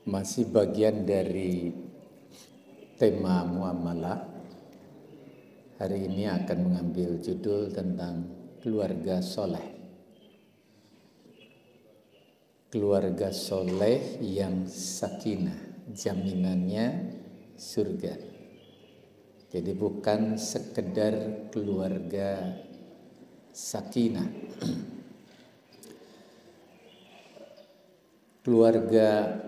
Masih bagian dari tema muamalah. Hari ini akan mengambil judul tentang keluarga soleh. Keluarga soleh yang sakinah, jaminannya surga. Jadi bukan sekedar keluarga sakinah. Keluarga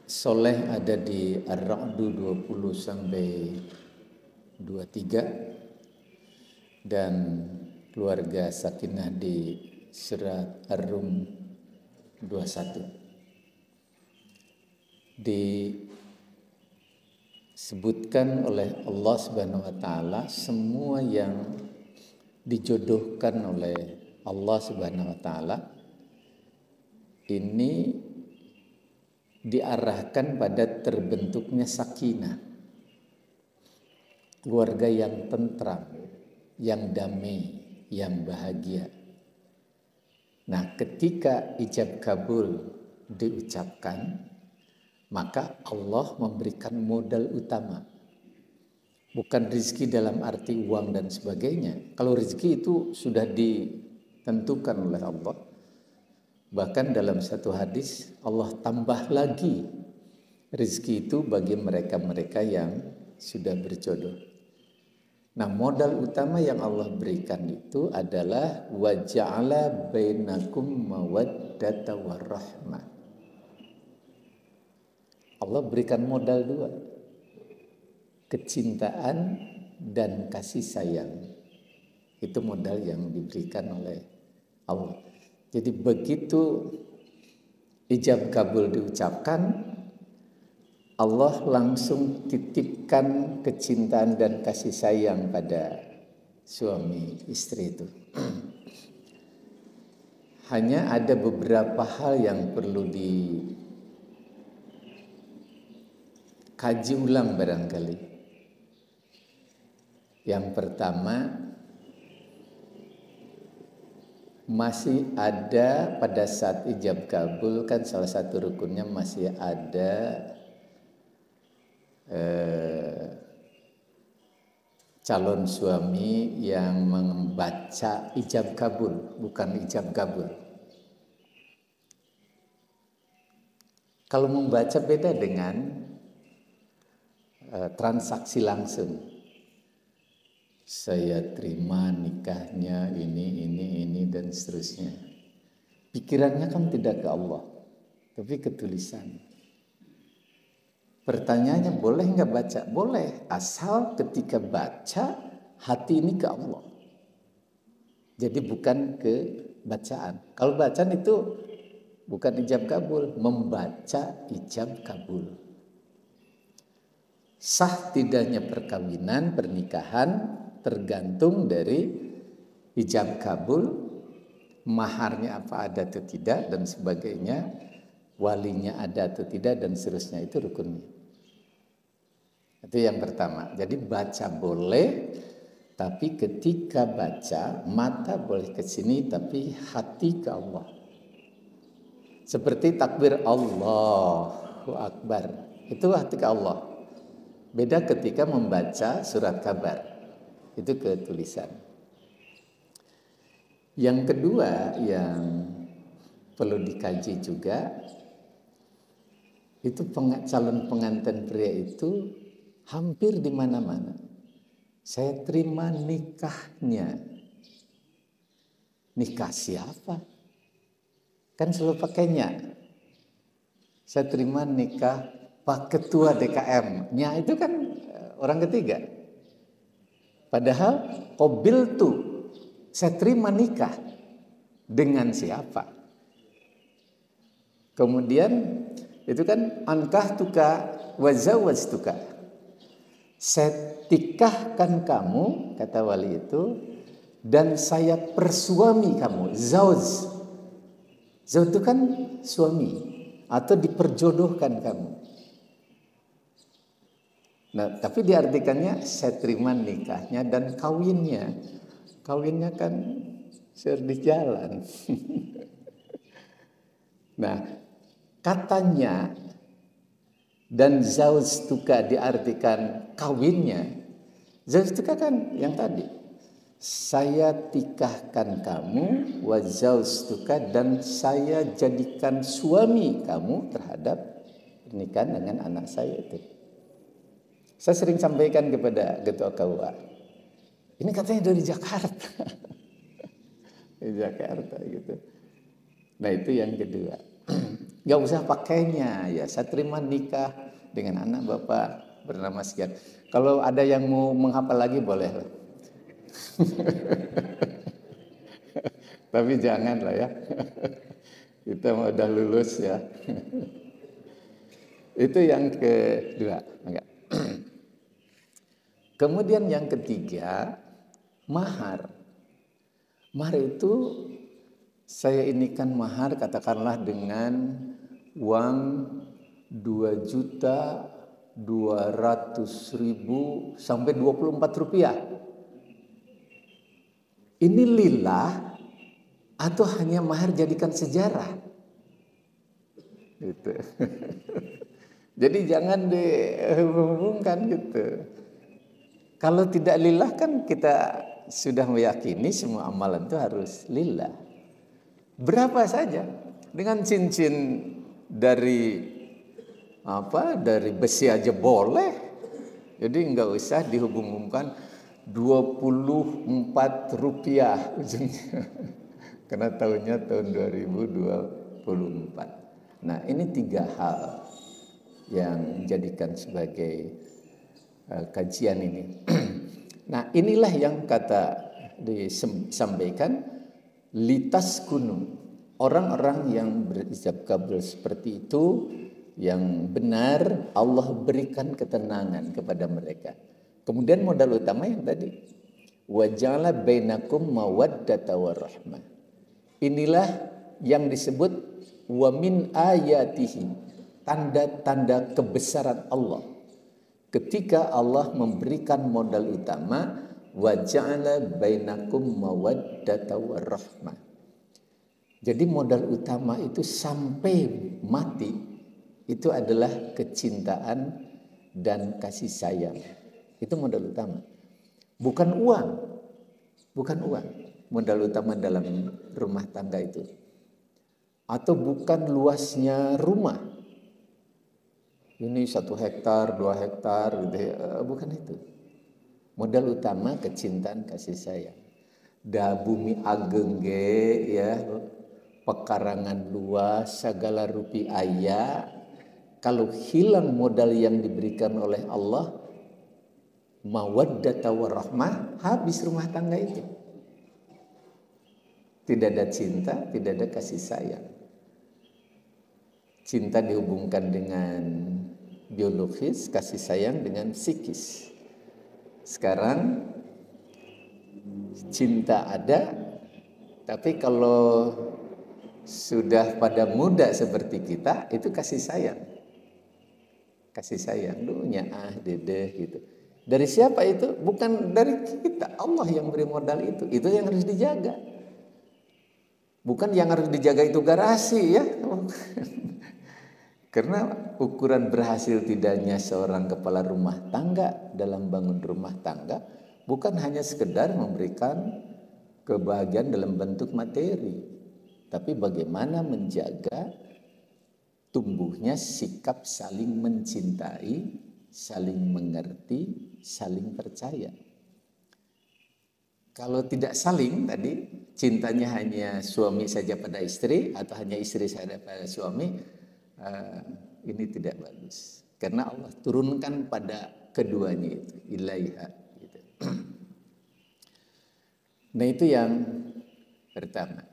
soleh ada di Ar-Ra'du 20 sampai 23 dan keluarga sakinah di surat Ar-Rum 21. Disebutkan oleh Allah Subhanahu wa taala semua yang dijodohkan oleh Allah Subhanahu wa taala ini diarahkan pada terbentuknya sakinah, keluarga yang tentram, yang damai, yang bahagia. Nah, ketika ijab kabul diucapkan, maka Allah memberikan modal utama. Bukan rezeki dalam arti uang dan sebagainya. Kalau rezeki itu sudah ditentukan oleh Allah. Bahkan dalam satu hadis Allah tambah lagi rezeki itu bagi mereka-mereka yang sudah berjodoh. Nah, modal utama yang Allah berikan itu adalah wa ja'ala bainakum mawaddata warahmah. Allah berikan modal dua, kecintaan dan kasih sayang. Itu modal yang diberikan oleh Allah. Jadi begitu ijab kabul diucapkan, Allah langsung titipkan kecintaan dan kasih sayang pada suami istri itu. Hanya ada beberapa hal yang perlu dikaji ulang barangkali. Yang pertama, masih ada pada saat ijab kabul kan salah satu rukunnya masih ada calon suami yang membaca ijab kabul, bukan ijab kabul. Kalau membaca beda dengan transaksi langsung. Saya terima nikahnya ini dan seterusnya. Pikirannya kan tidak ke Allah, tapi ke tulisan. Pertanyaannya boleh nggak baca? Boleh, asal ketika baca hati ini ke Allah. Jadi bukan ke bacaan. Kalau bacaan itu bukan ijab kabul, membaca ijab kabul. Sah tidaknya perkawinan, pernikahan tergantung dari ijab kabul, maharnya apa ada atau tidak dan sebagainya, walinya ada atau tidak dan seterusnya, itu rukunnya. Itu yang pertama. Jadi baca boleh, tapi ketika baca mata boleh ke sini tapi hati ke Allah. Seperti takbir Allahu Akbar, itu hati ke Allah. Beda ketika membaca surat kabar, itu ke tulisan. Yang kedua yang perlu dikaji juga, itu calon pengantin pria itu hampir di mana-mana. Saya terima nikahnya. Nikah siapa? Kan selalu pakainya. Saya terima nikah Pak Ketua DKM-nya, itu kan orang ketiga. Padahal qabil tuh, saya terima nikah dengan siapa? Kemudian itu kan ankah tuka wazawaz tuka. Saya tikahkan kamu, kata wali itu, dan saya persuami kamu. Zawz. Zawz itu kan suami atau diperjodohkan kamu. Nah, tapi diartikannya saya terima nikahnya dan kawinnya. Kawinnya kan di jalan. Nah, katanya Dan zaujtuka diartikan kawinnya. Zaujtuka kan yang tadi. Saya tikahkan kamu, wa zaujtuka, dan saya jadikan suami kamu terhadap pernikahan dengan anak saya itu. Saya sering sampaikan kepada ketua KUA. Ini katanya dari Jakarta. Di Jakarta gitu. Nah itu yang kedua. Gak usah pakainya ya. Saya terima nikah dengan anak bapak bernama sekian. Kalau ada yang mau menghafal lagi boleh. Tapi jangan lah ya. Kita mau udah lulus ya. Itu yang kedua. Enggak. Kemudian yang ketiga, mahar. Mahar itu saya inikan mahar katakanlah dengan uang 2.200.000 sampai 24 rupiah. Ini lillah atau hanya mahar jadikan sejarah? Gitu. Jadi jangan dihubungkan gitu. Kalau tidak lillah kan kita sudah meyakini semua amalan itu harus lillah. Berapa saja dengan cincin dari besi aja boleh. Jadi enggak usah dihubung-hubungkan 24 rupiah ujungnya. Karena tahunnya tahun 2024. Nah, ini 3 hal yang dijadikan sebagai kajian ini. Nah, inilah yang disampaikan litas kuno. Orang-orang yang berijab kabul seperti itu yang benar Allah berikan ketenangan kepada mereka. Kemudian modal utama yang tadi waja'ala bainakum mawaddata warahmah. Inilah yang disebut wa min ayatihi, tanda-tanda kebesaran Allah. Ketika Allah memberikan modal utama waja'ala bainakum mawaddata warahmah. Jadi modal utama itu sampai mati itu adalah kecintaan dan kasih sayang. Itu modal utama. Bukan uang. Bukan uang. Modal utama dalam rumah tangga itu. Atau bukan luasnya rumah. Ini 1 hektar, 2 hektar gitu ya. Bukan itu. Modal utama kecintaan kasih sayang. Da bumi ageng ge ya. Pekarangan luas, segala rupi aya. Kalau hilang modal yang diberikan oleh Allah, mawaddata warahmah, habis rumah tangga itu. Tidak ada cinta, tidak ada kasih sayang. Cinta dihubungkan dengan biologis, kasih sayang dengan psikis. Sekarang cinta ada, tapi kalau sudah pada muda seperti kita, itu kasih sayang. Kasih sayang, dunya dede gitu. Dari siapa itu? Bukan dari kita, Allah yang beri modal itu. Itu yang harus dijaga. Bukan yang harus dijaga itu garasi ya. Karena ukuran berhasil tidaknya seorang kepala rumah tangga dalam bangun rumah tangga bukan hanya sekedar memberikan kebahagiaan dalam bentuk materi, tapi bagaimana menjaga tumbuhnya sikap saling mencintai, saling mengerti, saling percaya. Kalau tidak saling tadi, cintanya hanya suami saja pada istri atau hanya istri saja pada suami, ini tidak bagus. Karena Allah turunkan pada keduanya itu, ilaiha. Gitu. Nah itu yang pertama.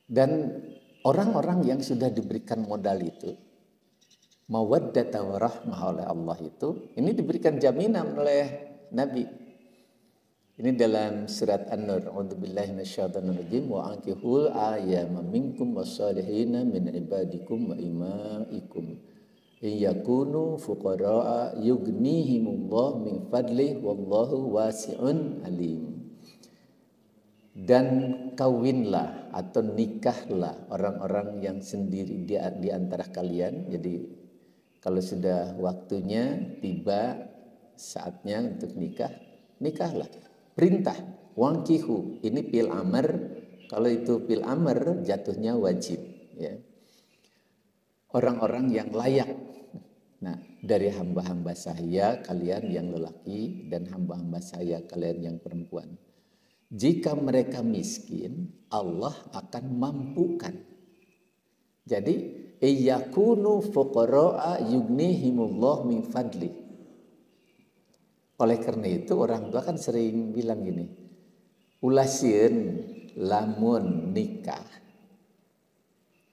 Dan orang-orang yang sudah diberikan modal itu, mawaddata warahmah oleh Allah itu, ini diberikan jaminan oleh Nabi. Ini dalam surat An-Nur. A'udzubillahi minasyaitonirrajim wa ankihul ayyama minkum wassalihina min ibadikum wa imaikum iyakunu fuqara'a yughnihimullah min fadlih wallahu wasi'un alim. Dan kawinlah atau nikahlah orang-orang yang sendiri di antara kalian. Jadi kalau sudah waktunya tiba saatnya untuk nikah, nikahlah. Perintah wangkihu, ini fil amr. Kalau itu fil amr jatuhnya wajib, ya. Orang-orang yang layak. Nah, dari hamba-hamba saya kalian yang lelaki dan hamba-hamba saya kalian yang perempuan. Jika mereka miskin, Allah akan mampukan. Jadi, iyakunu fuqara'a yughnihimullah min fadli. Oleh karena itu orang tua kan sering bilang gini, ulasieun lamun nikah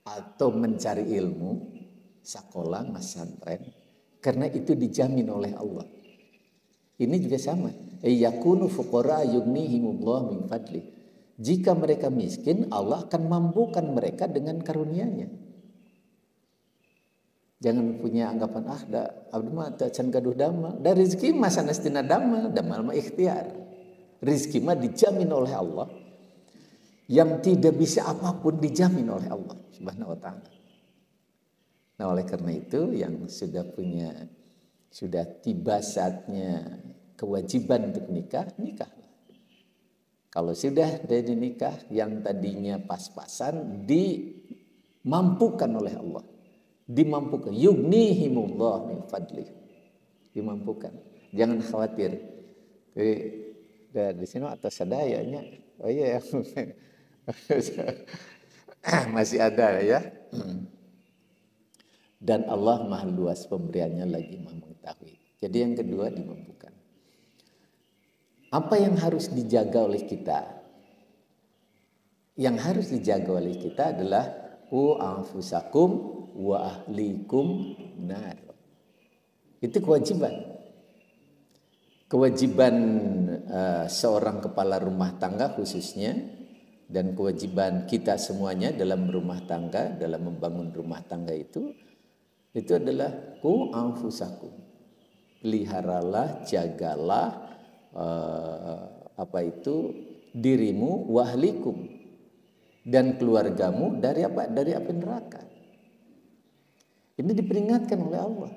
atau mencari ilmu, sekolah pesantren, karena itu dijamin oleh Allah. Ini juga sama. Yakunu fuqara yughnihimullah min fadli. Jika mereka miskin, Allah akan mampukan mereka dengan karunia-Nya. Jangan punya anggapan abdi mah teu can gaduh damel. Da rezeki mah sanestina damel mah ikhtiar. Rezeki mah dijamin oleh Allah. Yang tidak bisa apapun dijamin oleh Allah Subhanahu wa taala. Nah, oleh karena itu yang sudah tiba saatnya kewajiban untuk nikah, nikahlah. Kalau sudah dari nikah yang tadinya pas-pasan dimampukan oleh Allah. Dimampukan. Yughnihimullah min fadli. Dimampukan. Jangan khawatir. Di sini atas sadayanya. Oh iya. Masih ada ya. Dan Allah Maha luas pemberiannya lagi Maha mengetahui. Jadi yang kedua dimampukan. Apa yang harus dijaga oleh kita? Yang harus dijaga oleh kita adalah anfusakum wa ahlikum nar. Itu kewajiban. Kewajiban seorang kepala rumah tangga khususnya dan kewajiban kita semuanya dalam rumah tangga, dalam membangun rumah tangga itu adalah anfusakum. Peliharalah, jagalah dirimu wahlikum dan keluargamu dari apa? Dari api neraka. Ini diperingatkan oleh Allah.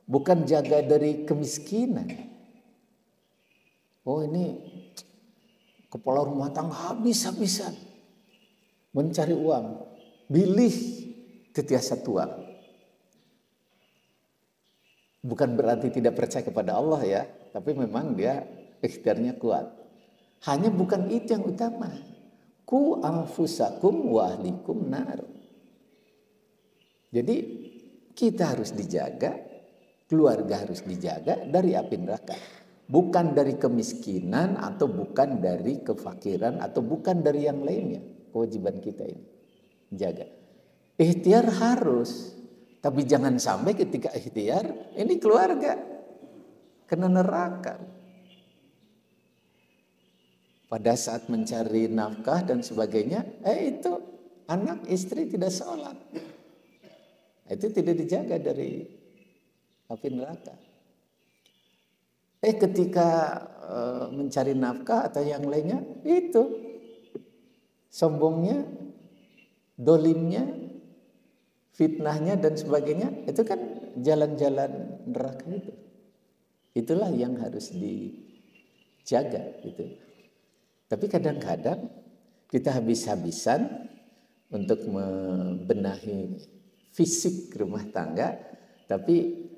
Bukan jaga dari kemiskinan. Oh, ini kepala rumah tangga habis-habisan mencari uang, bilih tetiasa tuang. Bukan berarti tidak percaya kepada Allah ya, tapi memang dia ikhtiarnya kuat. Hanya bukan itu yang utama. Ku anfusakum wa ahlikum nar. Jadi kita harus dijaga, keluarga harus dijaga dari api neraka. Bukan dari kemiskinan atau bukan dari kefakiran atau bukan dari yang lainnya. Kewajiban kita ini jaga. Ikhtiar harus, tapi jangan sampai ketika ikhtiar ini keluarga kena neraka. Pada saat mencari nafkah dan sebagainya, itu anak istri tidak sholat. Itu tidak dijaga dari api neraka. Ketika mencari nafkah atau yang lainnya, itu sombongnya, dolimnya, fitnahnya dan sebagainya, itu kan jalan-jalan neraka itu. Itulah yang harus dijaga gitu. Tapi kadang-kadang kita habis-habisan untuk membenahi fisik rumah tangga, tapi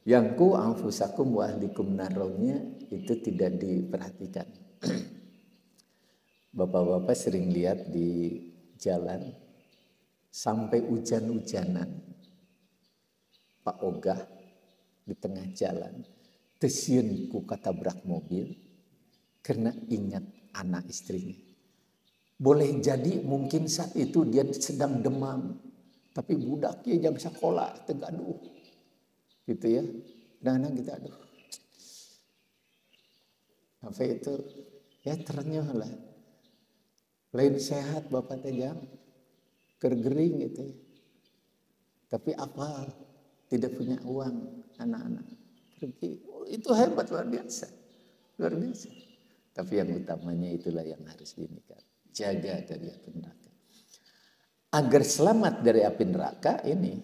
yang ku anfusakum wa ahlikum naraunya itu tidak diperhatikan. Bapak-bapak sering lihat di jalan sampai hujan-hujanan, Pak Ogah di tengah jalan tesieun ku katabrak mobil karena ingat anak istrinya. Boleh jadi mungkin saat itu dia sedang demam, tapi budaknya jam sekolah tegaduh. Gitu ya. Dan kita aduh. Apa itu? Ya ternyuh lah. Lain sehat bapak teh jam. Kergering gitu ya. Tapi apa? Tidak punya uang anak-anak. Pergi. Oh, itu hebat luar biasa. Luar biasa. Tapi yang utamanya itulah yang harus dinikah. jaga dari api neraka. Agar selamat dari api neraka ini,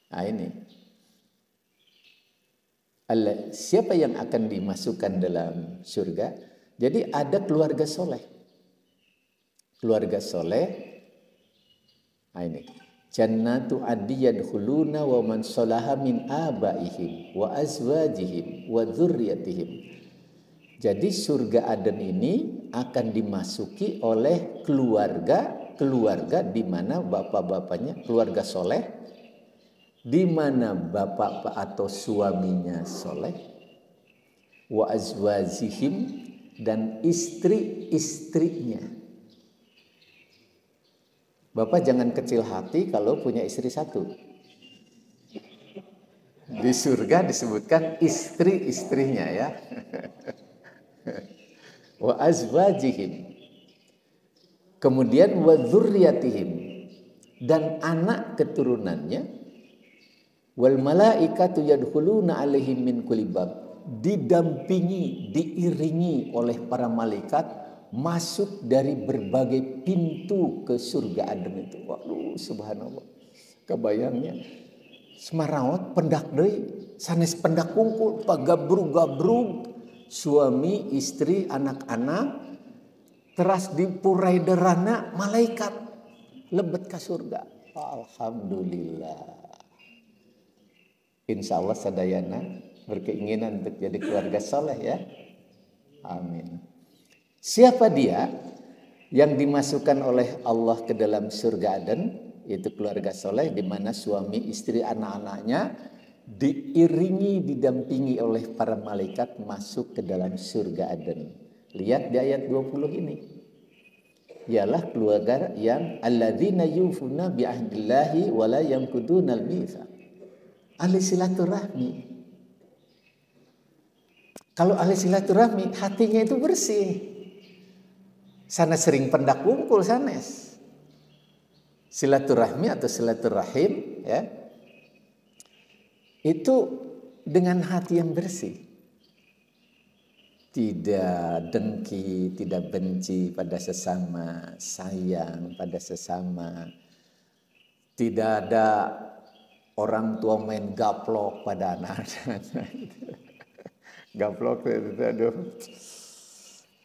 nah ini, siapa yang akan dimasukkan dalam surga? Jadi ada keluarga soleh. Keluarga soleh, nah ini, jannatu adni yadkhuluna wa man salaha min abaihim wa azwajihim wa dzurriyyatihim. Jadi surga Aden ini akan dimasuki oleh keluarga di mana bapak-bapaknya keluarga soleh, di mana bapak atau suaminya soleh, wa azwajihim, dan istri-istrinya. Bapak jangan kecil hati kalau punya istri satu. Di surga disebutkan istri-istrinya ya. Wa azwajihim. Kemudian wa dzurriyyatihim, dan anak keturunannya. Wal malaikatu yadkhuluna alaihim min kulli bab, didampingi, diiringi oleh para malaikat masuk dari berbagai pintu ke surga Aden itu. Waduh, subhanallah. Kebayangnya semarawat pendak deui, sanes pendak kungkul, pagabrug-gabrug, suami, istri, anak-anak, teras dipurai derana malaikat lebet ke surga. Alhamdulillah. Insya Allah sadayana berkeinginan untuk jadi keluarga soleh ya. Amin. Siapa dia yang dimasukkan oleh Allah ke dalam surga Aden? Itu keluarga soleh, di mana suami, istri, anak-anaknya diiringi, didampingi oleh para malaikat masuk ke dalam surga Aden. Lihat di ayat 20 ini. Ialah keluarga yang alladzina yufuna bi ahdillahi wa la yanqudunal mitsaq. Ahli silaturahmi. Kalau ahli silaturahmi, hatinya itu bersih. Sana sering pendak kumpul sanes. Silaturahmi atau silaturahim ya. Itu dengan hati yang bersih. Tidak dengki, tidak benci pada sesama, sayang pada sesama. Tidak ada orang tua main gaplok pada anak-anak. Gaplok itu aduh.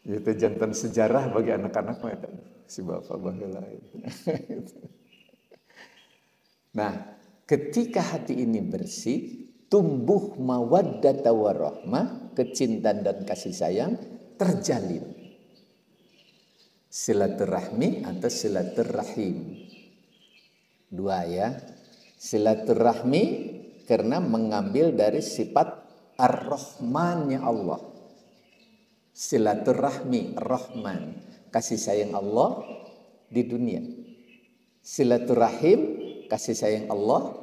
Itu jantan sejarah bagi anak-anak si bapak baheula. Nah, ketika hati ini bersih, tumbuh mawaddata warahmah, kecintaan dan kasih sayang terjalin. Silaturahmi atau silaturahim. Dua ya. Silaturahmi karena mengambil dari sifat ar-Rahmannya Allah. Silaturahmi, Rahman, kasih sayang Allah di dunia. Silaturahim, kasih sayang Allah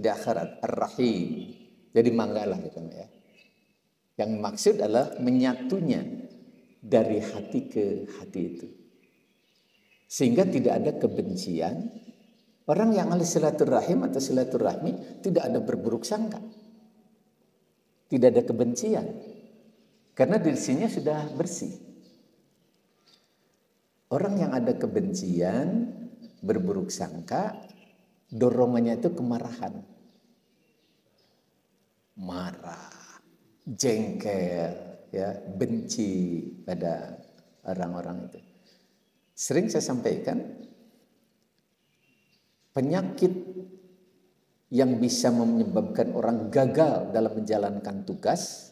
di akhirat, ar-Rahim. Jadi manggalah gitu ya. Yang maksud adalah menyatunya dari hati ke hati itu. Sehingga tidak ada kebencian. Orang yang ahli silaturahim atau silaturahmi tidak ada berburuk sangka. Tidak ada kebencian. Karena dirinya sudah bersih. Orang yang ada kebencian, berburuk sangka, dorongannya itu kemarahan. Marah, jengkel, ya, benci pada orang-orang itu. Sering saya sampaikan, penyakit yang bisa menyebabkan orang gagal dalam menjalankan tugas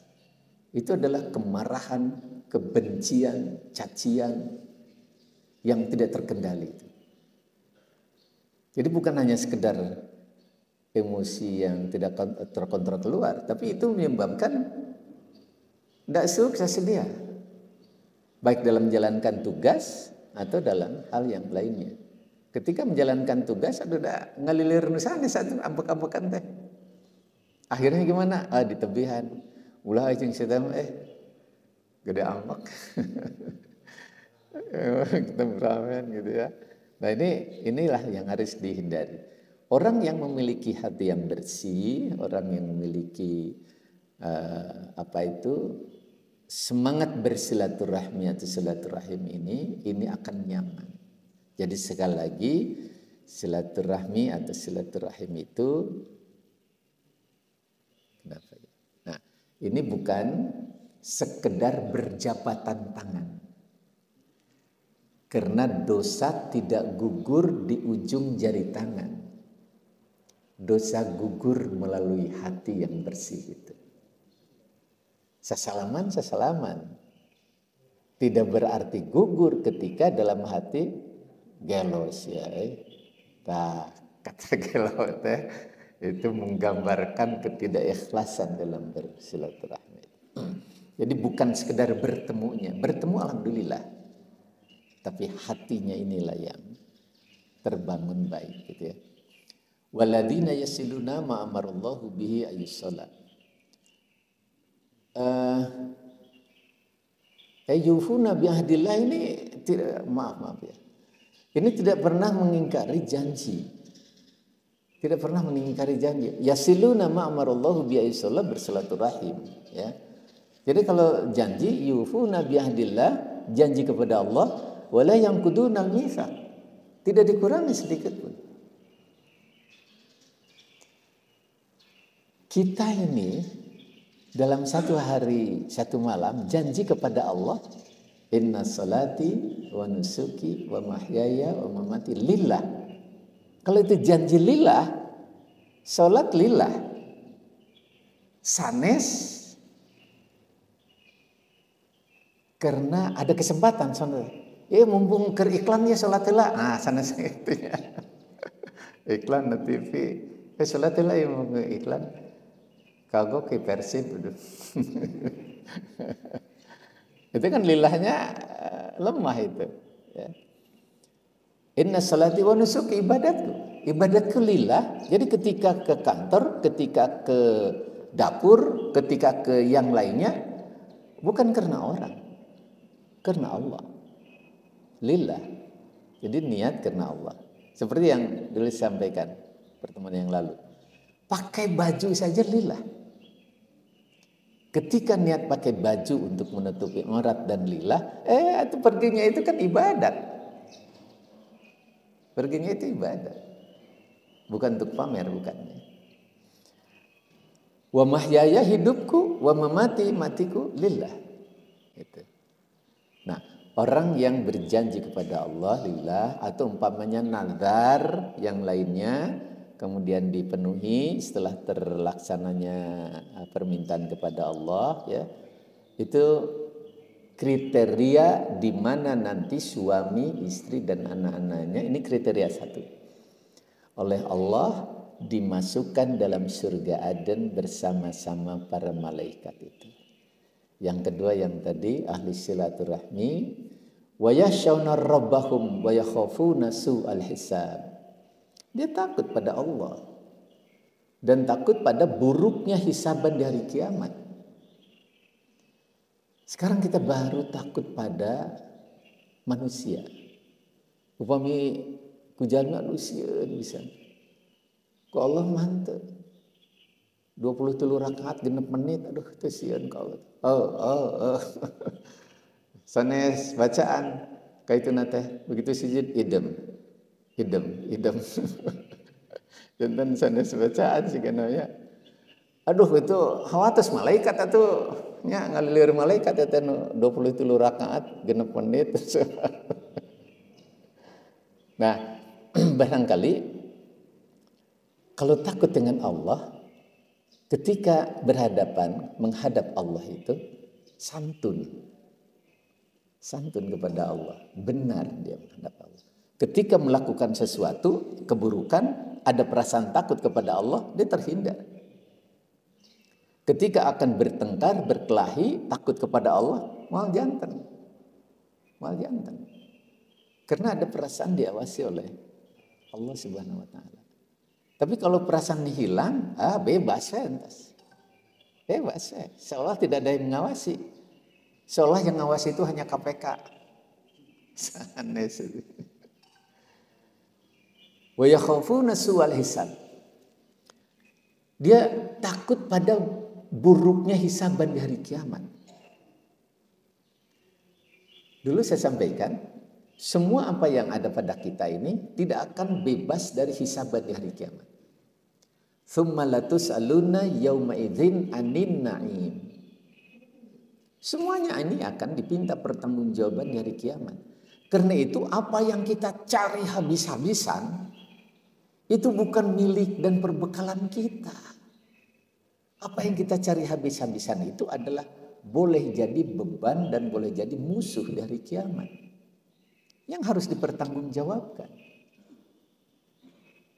itu adalah kemarahan, kebencian, cacian yang tidak terkendali. Jadi bukan hanya sekedar emosi yang tidak terkontrol keluar, tapi itu menyebabkan tidak sukses dia, baik dalam menjalankan tugas atau dalam hal yang lainnya. Ketika menjalankan tugas, ada ngalilir nusane satu ambek-ambekan teh. Akhirnya gimana? Di tebihan. Ulah aja sedang gede ambek. Kita beramen gitu ya. Nah inilah yang harus dihindari. Orang yang memiliki hati yang bersih, orang yang memiliki semangat bersilaturahmi atau silaturahim ini akan nyaman. Jadi sekali lagi silaturahmi atau silaturahim itu kenapa ya? Nah, ini bukan sekedar berjabatan tangan. Karena dosa tidak gugur di ujung jari tangan. Dosa gugur melalui hati yang bersih itu. Sesalaman. Tidak berarti gugur ketika dalam hati gelos ya. Nah, kata gelos itu menggambarkan ketidakikhlasan dalam bersilaturahmi. Jadi bukan sekedar bertemunya. Bertemu alhamdulillah. Tapi hatinya inilah yang terbangun baik gitu ya. Waladina yasiluna ma amarallahu bihi ayyussalat. Yufuna biahdillah ini tidak, maaf ya. Ini tidak pernah mengingkari janji. Tidak pernah mengingkari janji. Yasiluna ma amarallahu bihi ayyussalat, bersilaturahim ya. Jadi kalau janji yufuna biahdillah, janji kepada Allah, wala yanquduna al-mitsaq, tidak dikurangi sedikit pun. Kita ini dalam satu hari, satu malam janji kepada Allah, inna salati wa nusuki wa mahyaya wa mamati lillah. Kalau itu janji lillah, salat lillah. Sanes karena ada kesempatan saudara. Mumpung ke iklannya salatlah. Nah, sanes itu ya. Iklan di TV. Salatlah yang mau iklan. Kagok ke Persib itu. Itu kan lillahnya lemah itu ya. Inna salati wa nusuki, ibadatku lillah. Jadi ketika ke kantor, ketika ke dapur, ketika ke yang lainnya, bukan karena orang, karena Allah, lillah. Jadi niat karena Allah. Seperti yang dulu sampaikan pertemuan yang lalu, pakai baju saja lillah. Ketika niat pakai baju untuk menutupi aurat dan lillah, itu perginya itu kan ibadat. Perginya itu ibadat. Bukan untuk pamer, bukannya. Wa mahyaya, hidupku, wa mamati, matiku lillah. Gitu. Nah, orang yang berjanji kepada Allah lillah, atau umpamanya nazar yang lainnya, kemudian dipenuhi setelah terlaksananya permintaan kepada Allah ya, itu kriteria di mana nanti suami, istri dan anak-anaknya, ini kriteria satu, oleh Allah dimasukkan dalam surga Aden bersama-sama para malaikat itu. Yang kedua yang tadi ahli silaturahmi, wa yakhshawna rabbahum wa yakhafuna su'al hisab. Dia takut pada Allah dan takut pada buruknya hisaban di hari kiamat. Sekarang kita baru takut pada manusia. Upami kujan manusia bisa. Ku Allah mantep. 23 rakaat 6 menit, aduh kesian kau. Sanes bacaan kaitu nate begitu sujud idem. Dan sanes bacaan sih ya. Aduh itu hawatus malaikat atuh nya ngalilir malaikat eta 23 rakaat 6 menit. Nah, barangkali kalau takut dengan Allah, ketika menghadap Allah itu santun kepada Allah, benar dia menghadap Allah. Ketika melakukan sesuatu keburukan, ada perasaan takut kepada Allah, dia terhindar. Ketika akan bertengkar, berkelahi, takut kepada Allah, mal jantan. Karena ada perasaan diawasi oleh Allah Subhanahu wa taala. Tapi kalau perasaan hilang, bebas ya entas. Bebas ya, seolah tidak ada yang mengawasi. Seolah yang ngawasi itu hanya KPK. Sanes itu. Wa yakhafuna su'al hisab. Dia takut pada buruknya hisaban di hari kiamat. Dulu saya sampaikan, semua apa yang ada pada kita ini tidak akan bebas dari hisaban di hari kiamat. Tsumma latus'aluna yauma idzin anin na'im. Semuanya ini akan dipinta pertanggungjawaban di hari kiamat. Karena itu apa yang kita cari habis-habisan itu bukan milik dan perbekalan kita. Apa yang kita cari habis-habisan itu adalah boleh jadi beban dan boleh jadi musuh di hari kiamat yang harus dipertanggungjawabkan.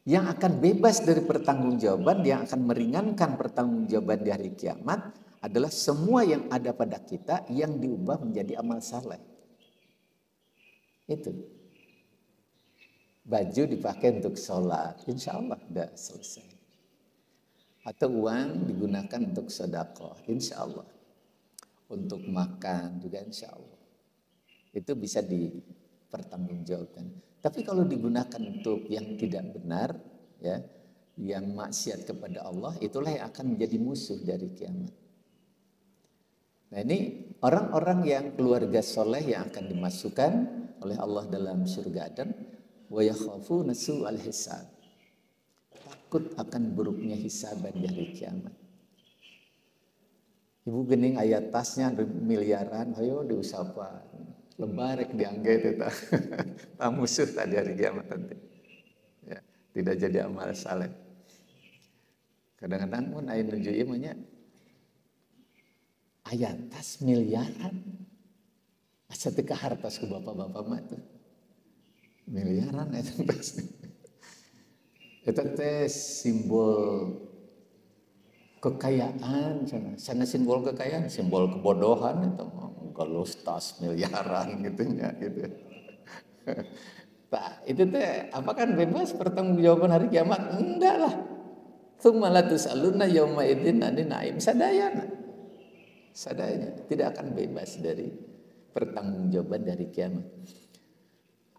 Yang akan bebas dari pertanggungjawaban, yang akan meringankan pertanggungjawaban di hari kiamat adalah semua yang ada pada kita yang diubah menjadi amal saleh. Itu. Baju dipakai untuk sholat, insya Allah sudah selesai. Atau uang digunakan untuk sedekah, insya Allah. Untuk makan juga insya Allah. Itu bisa dipertanggungjawabkan. Tapi kalau digunakan untuk yang tidak benar, ya, yang maksiat kepada Allah, itulah yang akan menjadi musuh dari kiamat. Nah ini orang-orang yang keluarga soleh yang akan dimasukkan oleh Allah dalam surga Aden, wa yakhafuna su'al hisab. Takut akan buruknya hisaban di hari kiamat. Ibu gening ayat tasnya miliaran, ayo diusahakan. Lebarek dianggap itu tak musuh tadi hari kiamat nanti. Ya, tidak jadi amal saleh. Kadang-kadang pun ayat nuju imannya ayat tas miliaran. Asa teu hartos ku bapak-bapak mah tuh. Miliaran eta tas. Eta teh simbol kekayaan sana simbol kekayaan, simbol kebodohan itu kalau tas miliaran gitunya gitu. Nah, itu teh apa kan bebas pertanggungjawaban hari kiamat? Enggak lah. Tsumma latus'aluna yauma idzin anin na'im. Sadayana tidak akan bebas dari pertanggungjawaban dari kiamat.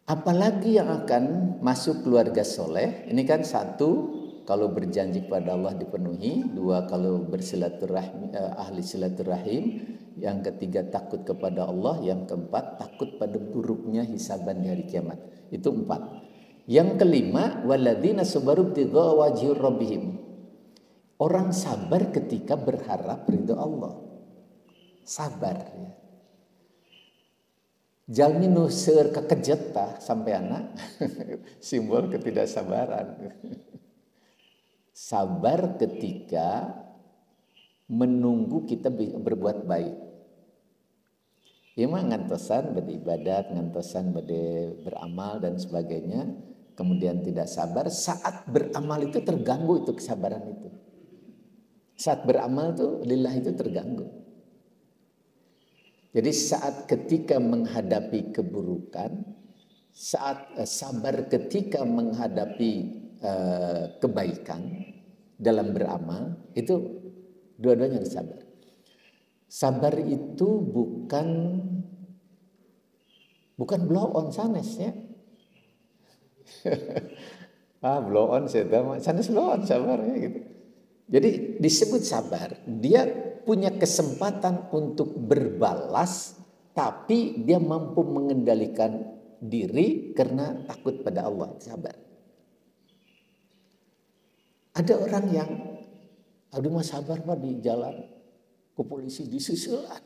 Apalagi yang akan masuk keluarga soleh, ini kan satu, kalau berjanji kepada Allah dipenuhi, dua, kalau bersilaturahmi, ahli silaturahim, yang ketiga takut kepada Allah, yang keempat takut pada buruknya hisaban di hari kiamat. Itu 4. Yang kelima, walladzina sabaru ibtigha wajhi rabbihim. Orang sabar ketika berharap ridho Allah. Sabar ya. Jalmi nu seueur kakejut tah sampeana simbol ketidaksabaran. Sabar ketika menunggu kita berbuat baik. Ieu mah ngantosan beribadat, ngantosan beramal dan sebagainya, kemudian tidak sabar, saat beramal itu terganggu itu kesabaran itu. Saat beramal tuh lillah itu terganggu. Jadi saat ketika menghadapi keburukan, saat sabar ketika menghadapi kebaikan dalam beramal, itu dua-duanya harus sabar. Sabar itu bukan blow on sanes ya. Blow on sanes blow on sabarnya gitu. Jadi disebut sabar, dia punya kesempatan untuk berbalas, tapi dia mampu mengendalikan diri karena takut pada Allah, sabar. Ada orang yang, aduh mah sabar pak di jalan, ke polisi disusulan,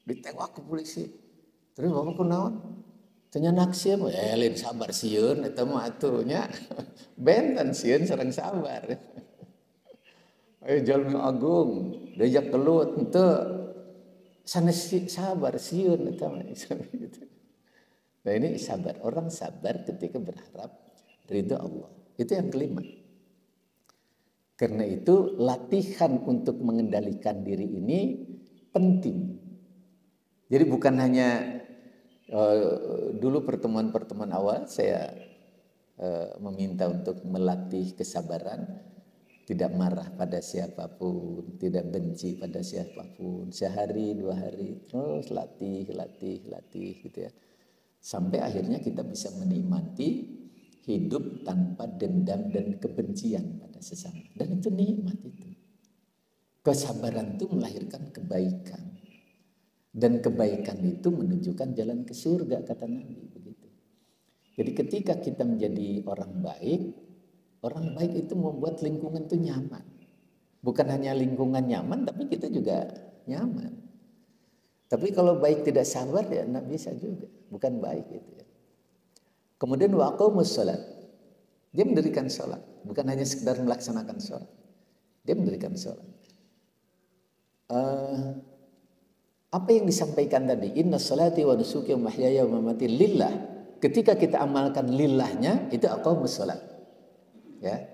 ditewak ke polisi, terus bapak kunaon? Tanya naksir, lain sabar sieun, eta mah atunya, benten sieun sareng sabar. Jalmi agung diajak kelut ente sanes sabar sieun eta gitu. Nah ini sabar, orang sabar ketika berharap ridho Allah. Itu yang kelima. Karena itu latihan untuk mengendalikan diri ini penting. Jadi bukan hanya dulu pertemuan-pertemuan awal saya meminta untuk melatih kesabaran. Tidak marah pada siapapun, tidak benci pada siapapun. Sehari, 2 hari, terus latih gitu ya. Sampai akhirnya kita bisa menikmati hidup tanpa dendam dan kebencian pada sesama. Dan itu nikmat itu. Kesabaran itu melahirkan kebaikan. Dan kebaikan itu menunjukkan jalan ke surga, kata Nabi begitu. Jadi ketika kita menjadi orang baik itu membuat lingkungan itu nyaman. Bukan hanya lingkungan nyaman, tapi kita juga nyaman. Tapi kalau baik tidak sabar ya nggak bisa juga, bukan baik gitu ya. Kemudian waqamus shalat, dia mendirikan sholat, bukan hanya sekedar melaksanakan sholat, dia mendirikan sholat. Apa yang disampaikan tadi, inna sholati wa nusuki wa mahyaya wa mamati lillah. Ketika kita amalkan lillahnya, itu aqamus shalat. Ya,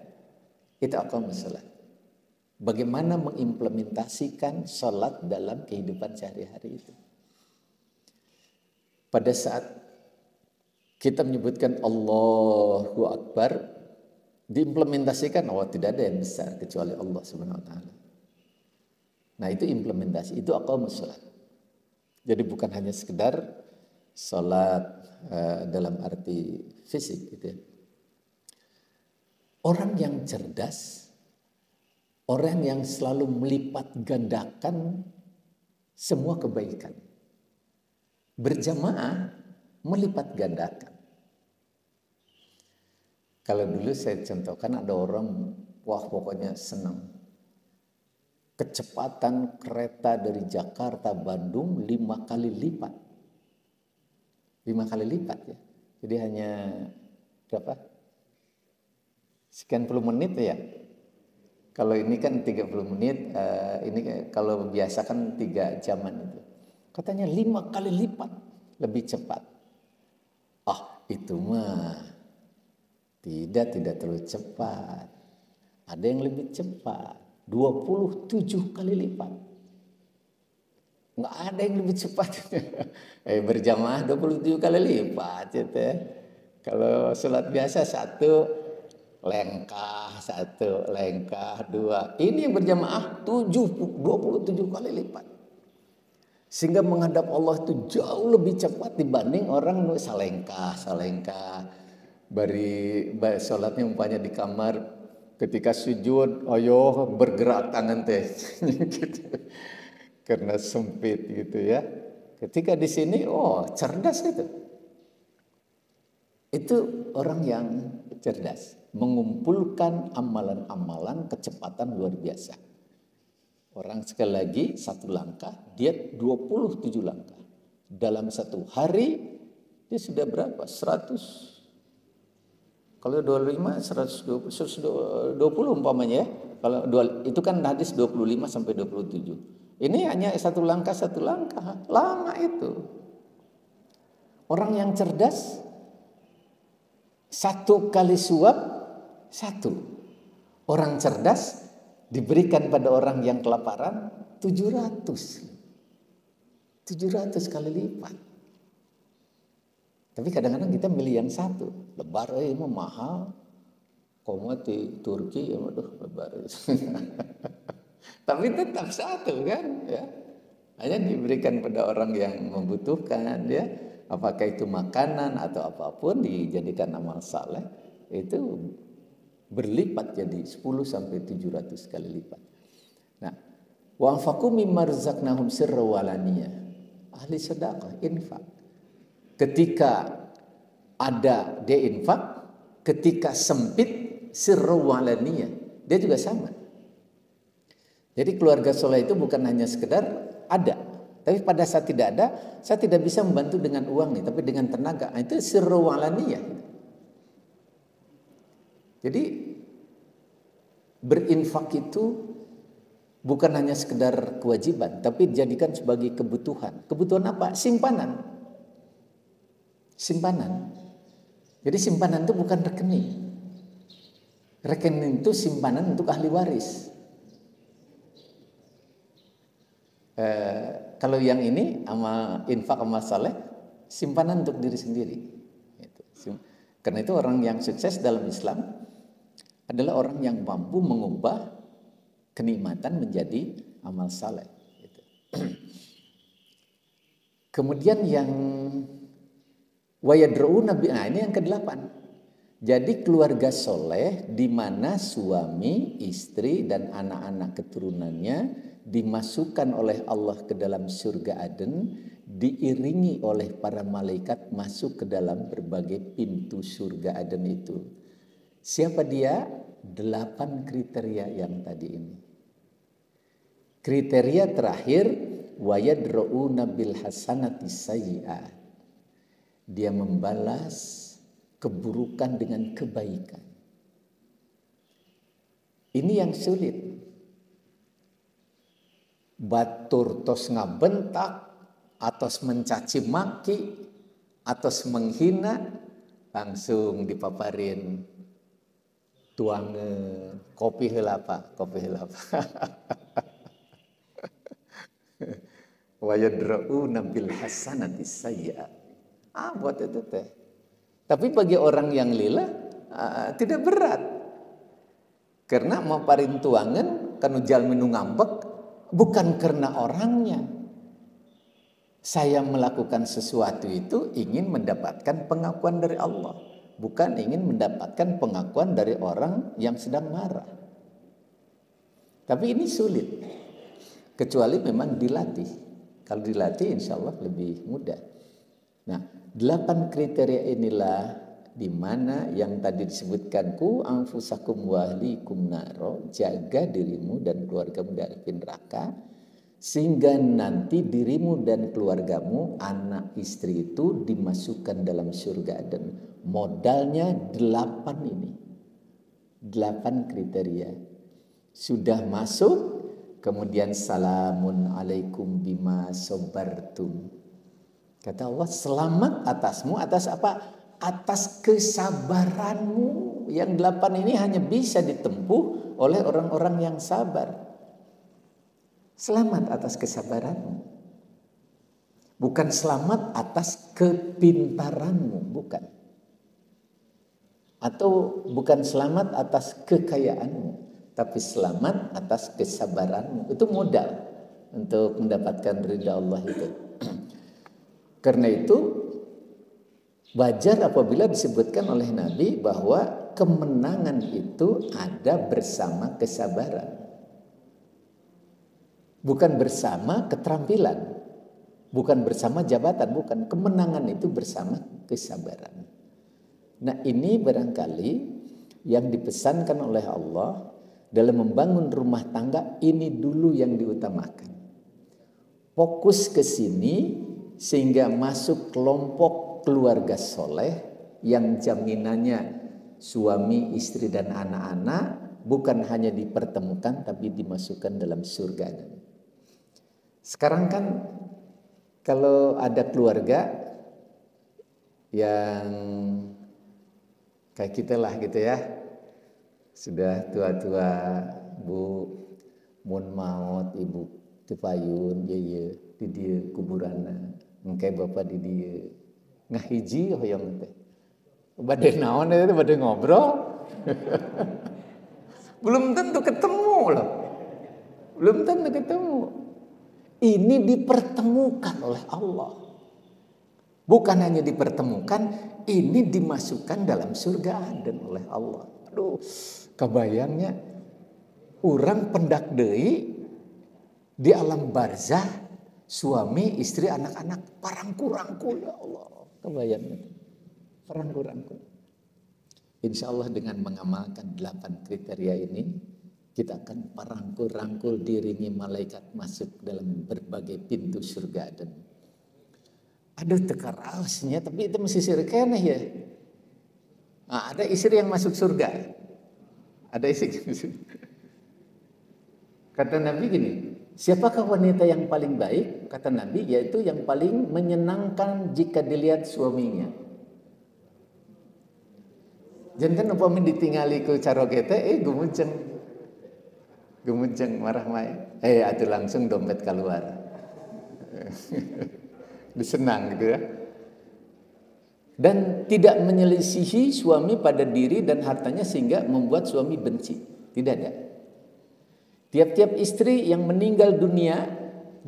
itu aqamus shalat. Bagaimana mengimplementasikan sholat dalam kehidupan sehari-hari itu. Pada saat kita menyebutkan Allahu Akbar, diimplementasikan, tidak ada yang besar kecuali Allah Subhanahu wa Ta'ala. Nah itu implementasi, itu aqamus sholat. Jadi bukan hanya sekedar sholat dalam arti fisik gitu ya. Orang yang cerdas, orang yang selalu melipat gandakan semua kebaikan. Berjamaah melipat gandakan. Kalau dulu saya contohkan ada orang, wah pokoknya senang. Kecepatan kereta dari Jakarta Bandung 5 kali lipat. 5 kali lipat ya. Jadi hanya berapa? Sekian puluh menit ya. Kalau ini kan 30 menit, ini kalau biasa kan 3 jaman itu. Katanya 5 kali lipat lebih cepat. Itu mah tidak terlalu cepat. Ada yang lebih cepat, 27 kali lipat. Nggak ada yang lebih cepat. Berjamaah 27 kali lipat. Gitu. Kalau sholat biasa 1 lengkah, 1 lengkah, 2. Ini yang berjamaah 27 kali lipat. Sehingga menghadap Allah itu jauh lebih cepat dibanding orang salengkah. Bari sholatnya umpamanya di kamar, ketika sujud, bergerak tangan teh. Gitu. Karena sempit gitu ya. Ketika di sini, cerdas itu. Itu orang yang cerdas, mengumpulkan amalan-amalan kecepatan luar biasa. Orang sekali lagi 1 langkah, dia 27 langkah. Dalam 1 hari, dia sudah berapa? 100. Kalau 25, 120 umpamanya ya. Kalau itu kan hadis 25 sampai 27. Ini hanya 1 langkah, lama itu. Orang yang cerdas, 1 kali suap, 1. Orang cerdas diberikan pada orang yang kelaparan 700 kali lipat. Tapi kadang-kadang kita milih yang 1. Lebar itu mahal. Komoti Turki lebar. Tapi tetap 1 kan ya. Hanya diberikan pada orang yang membutuhkan ya. Apakah itu makanan atau apapun dijadikan amal saleh, itu berlipat jadi 10 sampai 700 kali lipat. Nah, wa anfaqu mimma razaqnahum sirra wa alaniyah. Ahli sedekah, infak. Ketika ada dia infak, ketika sempit sirra wa alaniyah, dia juga sama. Jadi keluarga soleh itu bukan hanya sekedar ada. Tapi pada saat tidak ada, saya tidak bisa membantu dengan uang nih, tapi dengan tenaga. Itu sirru walaniyah. Jadi berinfak itu bukan hanya sekedar kewajiban, tapi dijadikan sebagai kebutuhan. Kebutuhan apa? Simpanan. Jadi simpanan itu bukan rekening. Rekening itu simpanan untuk ahli waris. Kalau yang ini infak amal saleh, simpanan untuk diri sendiri. Karena itu orang yang sukses dalam Islam adalah orang yang mampu mengubah kenikmatan menjadi amal saleh. Kemudian yang wayadruna ini yang ke-8. Jadi keluarga soleh di mana suami, istri dan anak-anak keturunannya dimasukkan oleh Allah ke dalam surga Aden, diiringi oleh para malaikat masuk ke dalam berbagai pintu surga Aden itu. Siapa dia? 8 kriteria yang tadi ini. Kriteria terakhir, wayadra'una bil hasanati sayyi'ah. Dia membalas keburukan dengan kebaikan. Ini yang sulit. Batur tos ngabentak, atos mencaci maki, atos menghina, langsung dipaparin tuang kopi heula wa yadra'una bil hasanati sayyi'ah. Buat itu teh. Tapi bagi orang yang lila tidak berat. Karena maparin tuangan kanu jalmi nu ngambek bukan karena orangnya. Saya melakukan sesuatu itu ingin mendapatkan pengakuan dari Allah, bukan ingin mendapatkan pengakuan dari orang yang sedang marah. Tapi ini sulit. Kecuali memang dilatih. Kalau dilatih insya Allah lebih mudah. Nah, 8 kriteria inilah di mana yang tadi disebutkan ku anfusakum wa ahlikum naro, jaga dirimu dan keluargamu dari api neraka, sehingga nanti dirimu dan keluargamu, anak istri itu dimasukkan dalam surga. Dan modalnya 8 ini, 8 kriteria. Sudah masuk, kemudian salamun alaikum bima sobartum. Kata Allah, selamat atasmu. Atas apa? Atas kesabaranmu. Yang 8 ini hanya bisa ditempuh oleh orang-orang yang sabar. Selamat atas kesabaranmu. Bukan selamat atas kepintaranmu, bukan. Atau bukan selamat atas kekayaanmu, tapi selamat atas kesabaranmu. Itu modal untuk mendapatkan ridha Allah itu. Karena itu wajar apabila disebutkan oleh Nabi bahwa kemenangan itu ada bersama kesabaran. Bukan bersama keterampilan, bukan bersama jabatan, bukan. Kemenangan itu bersama kesabaran. Nah, ini barangkali yang dipesankan oleh Allah dalam membangun rumah tangga, ini dulu yang diutamakan. Fokus ke sini sehingga masuk kelompok keluarga soleh yang jaminannya suami, istri, dan anak-anak bukan hanya dipertemukan tapi dimasukkan dalam surga. Sekarang kan kalau ada keluarga yang kayak kita lah gitu ya, sudah tua-tua, Bu, mun maut ibu tepayun, ye di dia kuburan, engkai bapak di dia ngahiji hoyong teh, badai naon itu badai ngobrol, belum tentu ketemu loh, belum tentu ketemu. Ini dipertemukan oleh Allah. Bukan hanya dipertemukan, ini dimasukkan dalam surga Aden oleh Allah. Aduh, kebayangnya orang pendak deui di alam barzah, suami, istri, anak-anak parangku-rangkul, ya Allah. Kebayangnya parangku-rangkul. Insya Allah dengan mengamalkan 8 kriteria ini, kita akan parangkul-rangkul diringi malaikat masuk dalam berbagai pintu surga Aden. Aduh, teka rausnya, tapi itu mesti sirkeneh ya. Nah, ada istri yang masuk surga. Ada istri. Kata Nabi gini, siapakah wanita yang paling baik? Kata Nabi, yaitu yang paling menyenangkan jika dilihat suaminya. Jangan umpama ditinggali ku carogete, gemunceng marah mai. Atuh langsung dompet keluar. Disenang gitu ya. Dan tidak menyelisihi suami pada diri dan hartanya sehingga membuat suami benci. Tidak ada. Tiap-tiap istri yang meninggal dunia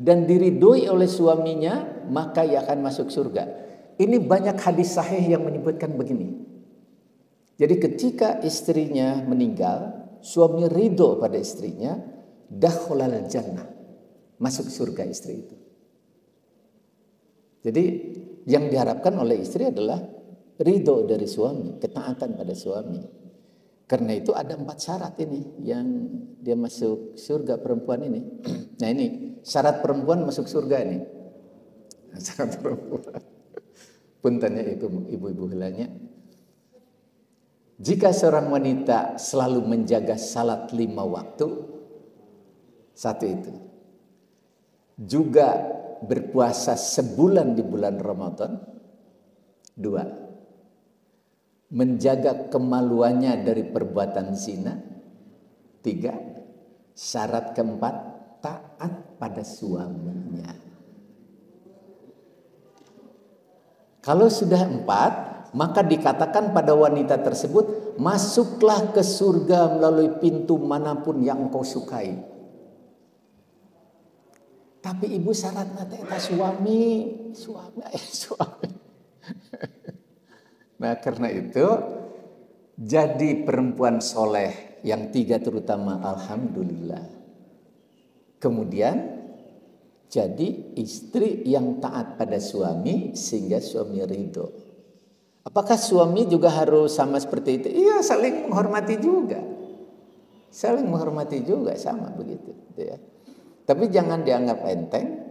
dan diridhoi oleh suaminya, maka ia akan masuk surga. Ini banyak hadis sahih yang menyebutkan begini. Jadi ketika istrinya meninggal, suami ridho pada istrinya, dakhalal jannah, masuk surga istri itu. Jadi yang diharapkan oleh istri adalah ridho dari suami, ketaatan pada suami. Karena itu ada 4 syarat ini yang dia masuk surga perempuan ini. Nah ini syarat perempuan masuk surga ini. Syarat perempuan. Puntennya itu ibu-ibu helanya. Jika seorang wanita selalu menjaga salat 5 waktu, satu itu. Juga berpuasa sebulan di bulan Ramadan. 2. Menjaga kemaluannya dari perbuatan zina. 3. Syarat keempat, taat pada suaminya. Kalau sudah 4, maka dikatakan pada wanita tersebut, masuklah ke surga melalui pintu manapun yang engkau sukai. Tapi ibu syaratnya eta suami. Nah karena itu, jadi perempuan soleh yang 3 terutama, alhamdulillah. Kemudian jadi istri yang taat pada suami sehingga suami ridho. Apakah suami juga harus sama seperti itu? Iya, saling menghormati juga. Saling menghormati juga, sama begitu. Ya. Tapi jangan dianggap enteng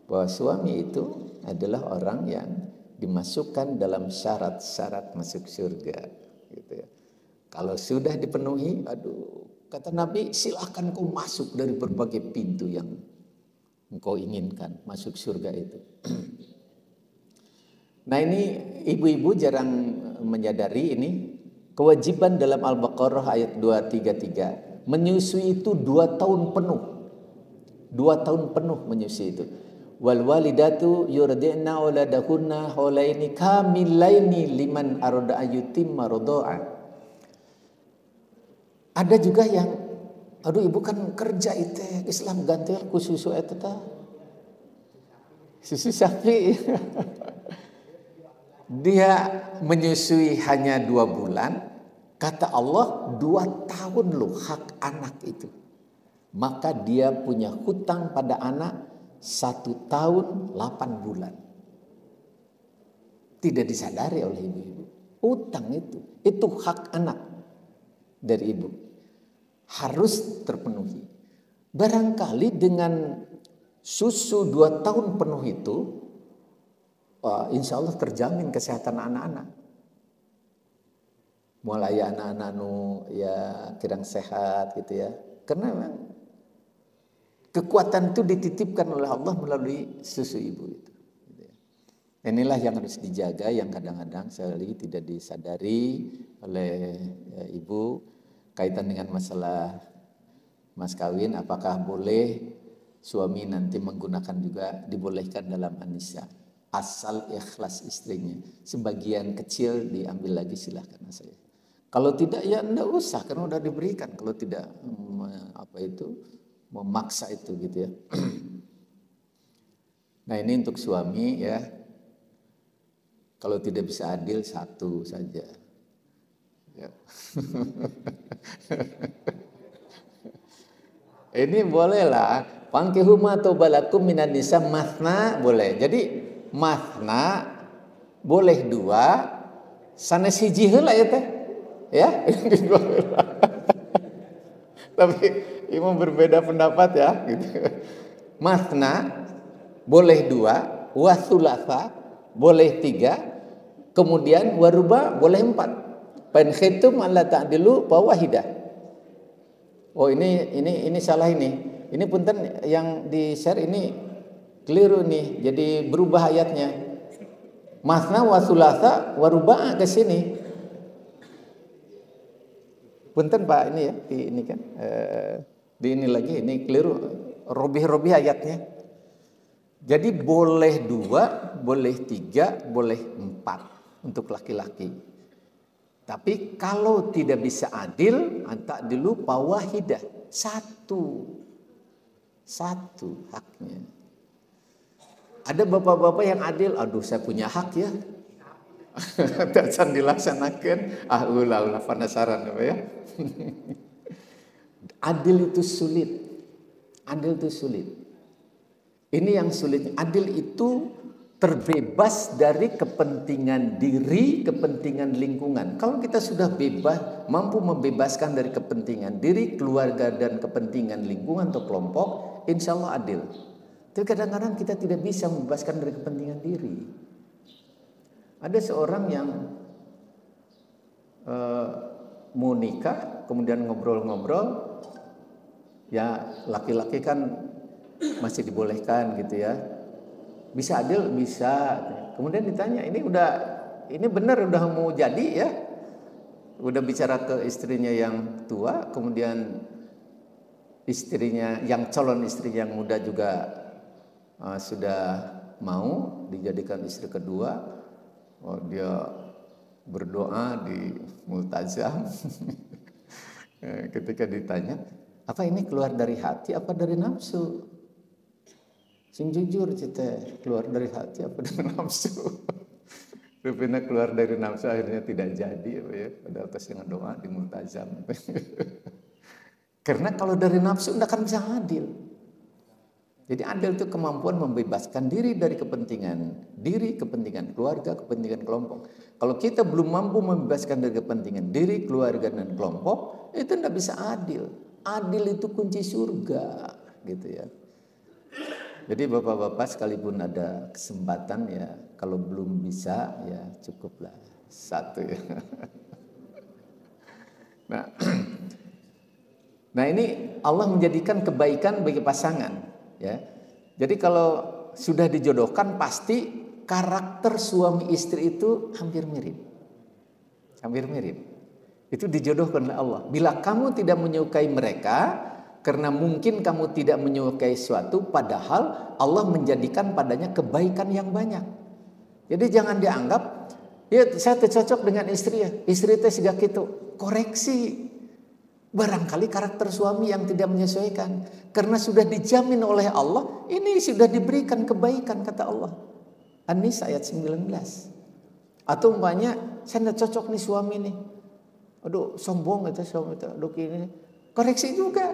bahwa suami itu adalah orang yang dimasukkan dalam syarat-syarat masuk surga. Gitu ya. Kalau sudah dipenuhi, kata Nabi, silahkan kau masuk dari berbagai pintu yang engkau inginkan masuk surga itu. Nah ini ibu-ibu jarang menyadari ini kewajiban dalam Al-Baqarah ayat 233. Menyusui itu 2 tahun penuh. 2 tahun penuh menyusui itu. Wal walidatu yurdi'na auladahunna haulaini kamilaini liman arada ayyutimma radha'a. Ada juga yang ibu kan kerja itu Islam gantian ku susu eta tah. Susu sapi. Dia menyusui hanya 2 bulan. Kata Allah 2 tahun loh hak anak itu. Maka dia punya hutang pada anak 1 tahun 8 bulan. Tidak disadari oleh ibu-ibu. Hutang itu hak anak dari ibu. Harus terpenuhi. Barangkali dengan susu 2 tahun penuh itu, insya Allah terjamin kesehatan anak-anak. Mulai anak-anak ya kirang sehat gitu ya. Karena memang kekuatan itu dititipkan oleh Allah melalui susu ibu itu. Inilah yang harus dijaga, yang kadang-kadang sekali tidak disadari oleh ibu. Kaitan dengan masalah mas kawin, apakah boleh suami nanti menggunakan juga, dibolehkan dalam An-Nisa. Asal ikhlas istrinya. Sebagian kecil diambil lagi silahkan saya. Kalau tidak ya enggak usah karena udah diberikan. Kalau tidak memaksa itu gitu ya. Nah ini untuk suami ya. Kalau tidak bisa adil 1 saja. Ya. Ini bolehlah Fankihuma tobalakum minan nisa mathna boleh. Jadi mathna boleh 2 sanes hiji heula ya teh. Ya. Tapi imam berbeda pendapat ya gitu. Mathna boleh 2, wa thulatha boleh 3, kemudian waruba boleh 4. Pen khitum alla ta'dilu fa wahidah. Oh ini salah ini. Ini punten yang di-share ini keliru nih. Jadi berubah ayatnya. Mathna wa thulatha wa ruba' ke sini. Punten Pak ini ya, ini kan di ini lagi ini keliru. Robih ayatnya. Jadi boleh 2, boleh 3, boleh 4 untuk laki-laki. Tapi kalau tidak bisa adil, anta dulu pawahidah 1 haknya. Ada bapak-bapak yang adil, aduh saya punya hak ya. Dacan dilaksanakan, ulah penasaran apa ya. Adil itu sulit. Ini yang sulit. Adil itu terbebas dari kepentingan diri, kepentingan lingkungan. Kalau kita sudah bebas, mampu membebaskan dari kepentingan diri, keluarga, dan kepentingan lingkungan atau kelompok, insya Allah adil. Tapi kadang-kadang kita tidak bisa membebaskan dari kepentingan diri. Ada seorang yang mau nikah, kemudian ngobrol-ngobrol, ya laki-laki kan masih dibolehkan gitu ya. Bisa adil, bisa. Kemudian ditanya, ini benar udah mau jadi ya? Udah bicara ke istrinya yang tua, kemudian istrinya yang calon istri yang muda juga sudah mau dijadikan istri kedua. Oh, dia berdoa di multazam. Ketika ditanya, apa ini keluar dari hati apa dari nafsu? Sing jujur cita, keluar dari hati apa dari nafsu? Rupanya keluar dari nafsu akhirnya tidak jadi ya, padahal pas dengan doa di multazam. Karena kalau dari nafsu tidak akan bisa adil. Jadi adil itu kemampuan membebaskan diri dari kepentingan diri, kepentingan keluarga, kepentingan kelompok. Kalau kita belum mampu membebaskan dari kepentingan diri, keluarga, dan kelompok, itu tidak bisa adil. Adil itu kunci surga, gitu ya. Jadi bapak-bapak sekalipun ada kesempatan ya, kalau belum bisa ya cukuplah satu ya. Nah ini Allah menjadikan kebaikan bagi pasangan ya. Jadi kalau sudah dijodohkan pasti karakter suami istri itu hampir mirip. Hampir mirip. Itu dijodohkan oleh Allah. Bila kamu tidak menyukai mereka karena mungkin kamu tidak menyukai suatu, padahal Allah menjadikan padanya kebaikan yang banyak. Jadi jangan dianggap, ya saya cocok dengan istri ya, istri teh siga kitu. Koreksi. Barangkali karakter suami yang tidak menyesuaikan. Karena sudah dijamin oleh Allah, ini sudah diberikan kebaikan kata Allah. An-Nisa ayat 19. Atau umpamanya, saya tidak cocok nih suami nih. Aduh sombong itu suami itu. Aduh ini. Koreksi juga.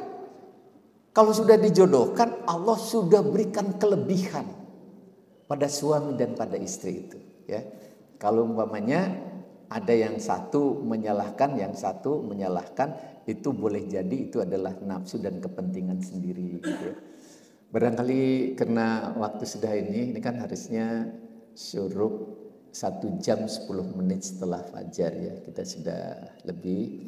Kalau sudah dijodohkan, Allah sudah berikan kelebihan pada suami dan pada istri itu. Ya, kalau umpamanya ada yang satu menyalahkan, yang satu menyalahkan, itu boleh jadi itu adalah nafsu dan kepentingan sendiri. Gitu. Barangkali karena waktu sudah ini kan harusnya syuruk 1 jam 10 menit setelah fajar ya. Kita sudah lebih.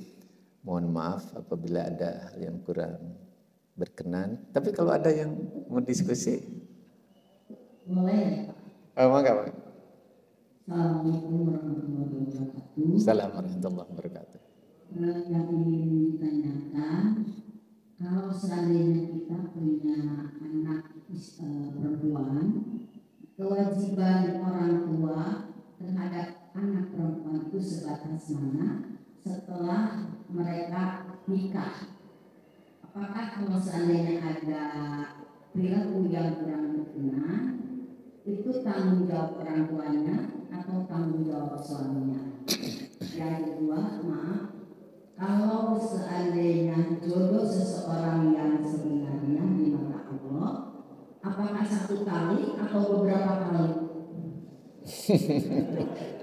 Mohon maaf apabila ada hal yang kurang berkenan. Tapi kalau ada yang mau diskusi, boleh. Mangga. Assalamualaikum warahmatullahi wabarakatuh. Assalamualaikum warahmatullahi wabarakatuh. Yang ingin ditanyakan, kalau seandainya kita punya anak perempuan, kewajiban orang tua terhadap anak perempuan itu sebatas mana setelah mereka nikah? Apakah kalau seandainya ada perilaku yang kurang berkenan, itu tanggung jawab orang tuanya atau tanggung jawab suaminya? Yang kedua, maaf, kalau seandainya jodoh seseorang yang sebenarnya di mata Allah, apakah 1 kali atau beberapa kali?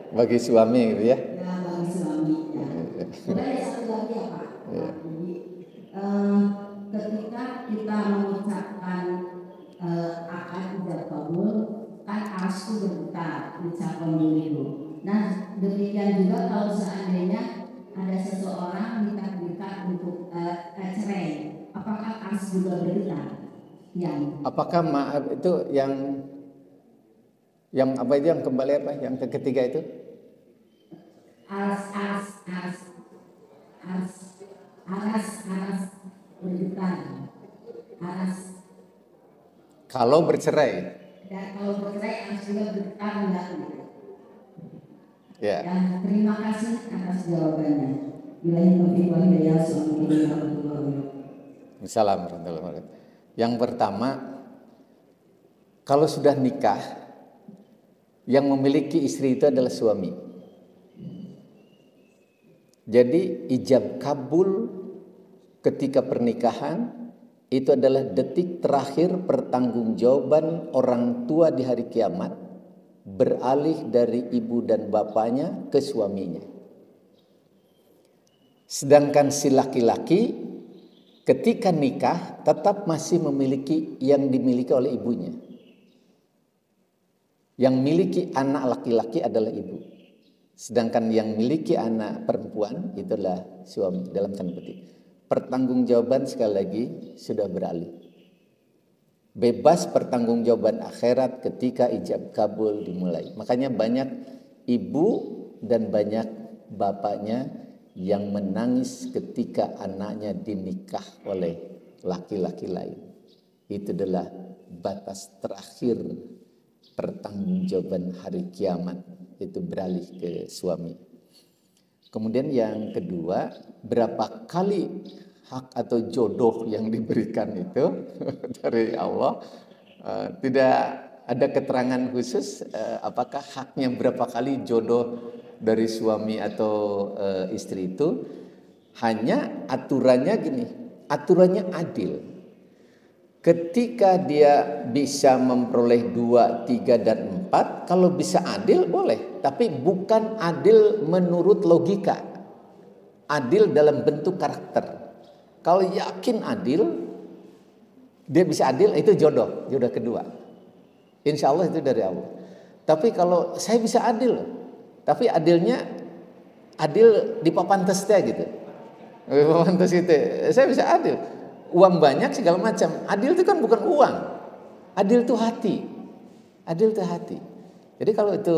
Bagi suami gitu ya? Ya, bagi suami. Ya. Boleh satu lagi ya Pak? Ya. Jadi ketika kita mengucapkan akad ijab kabul, kan arsy bergetar ucapan dulu. Nah demikian juga kalau seandainya ada seseorang minta untuk cerai, apakah arsy juga bergetar? Yang apakah maaf itu yang apa itu yang kembali apa yang ketiga itu? Aras bergetar. Aras. Kalau bercerai. Dan kalau bercerai aras juga bergetar enggak? Ya. Dan terima kasih atas jawabannya. Assalamualaikum. Yang pertama, kalau sudah nikah, yang memiliki istri itu adalah suami. Jadi ijab kabul ketika pernikahan itu adalah detik terakhir pertanggungjawaban orang tua di hari kiamat beralih dari ibu dan bapaknya ke suaminya. Sedangkan si laki-laki ketika nikah tetap masih memiliki yang dimiliki oleh ibunya. Yang miliki anak laki-laki adalah ibu. Sedangkan yang miliki anak perempuan itulah suami, dalam tanda petik. Pertanggungjawaban sekali lagi sudah beralih. Bebas pertanggungjawaban akhirat ketika ijab kabul dimulai. Makanya banyak ibu dan banyak bapaknya yang menangis ketika anaknya dinikah oleh laki-laki lain. Itu adalah batas terakhir pertanggungjawaban hari kiamat, itu beralih ke suami. Kemudian yang kedua, berapa kali hak atau jodoh yang diberikan itu dari Allah. Tidak ada keterangan khusus apakah haknya berapa kali jodoh dari suami atau istri itu. Hanya aturannya gini, aturannya adil. Ketika dia bisa memperoleh 2, 3, dan 4, kalau bisa adil boleh. Tapi bukan adil menurut logika. Adil dalam bentuk karakter. Kalau yakin adil, dia bisa adil, itu jodoh kedua. Insya Allah itu dari Allah. Tapi kalau saya bisa adil, tapi adilnya adil di papan tesnya gitu. Di papan tes itu, saya bisa adil. Uang banyak segala macam. Adil itu kan bukan uang. Adil itu hati. Adil itu hati. Jadi kalau itu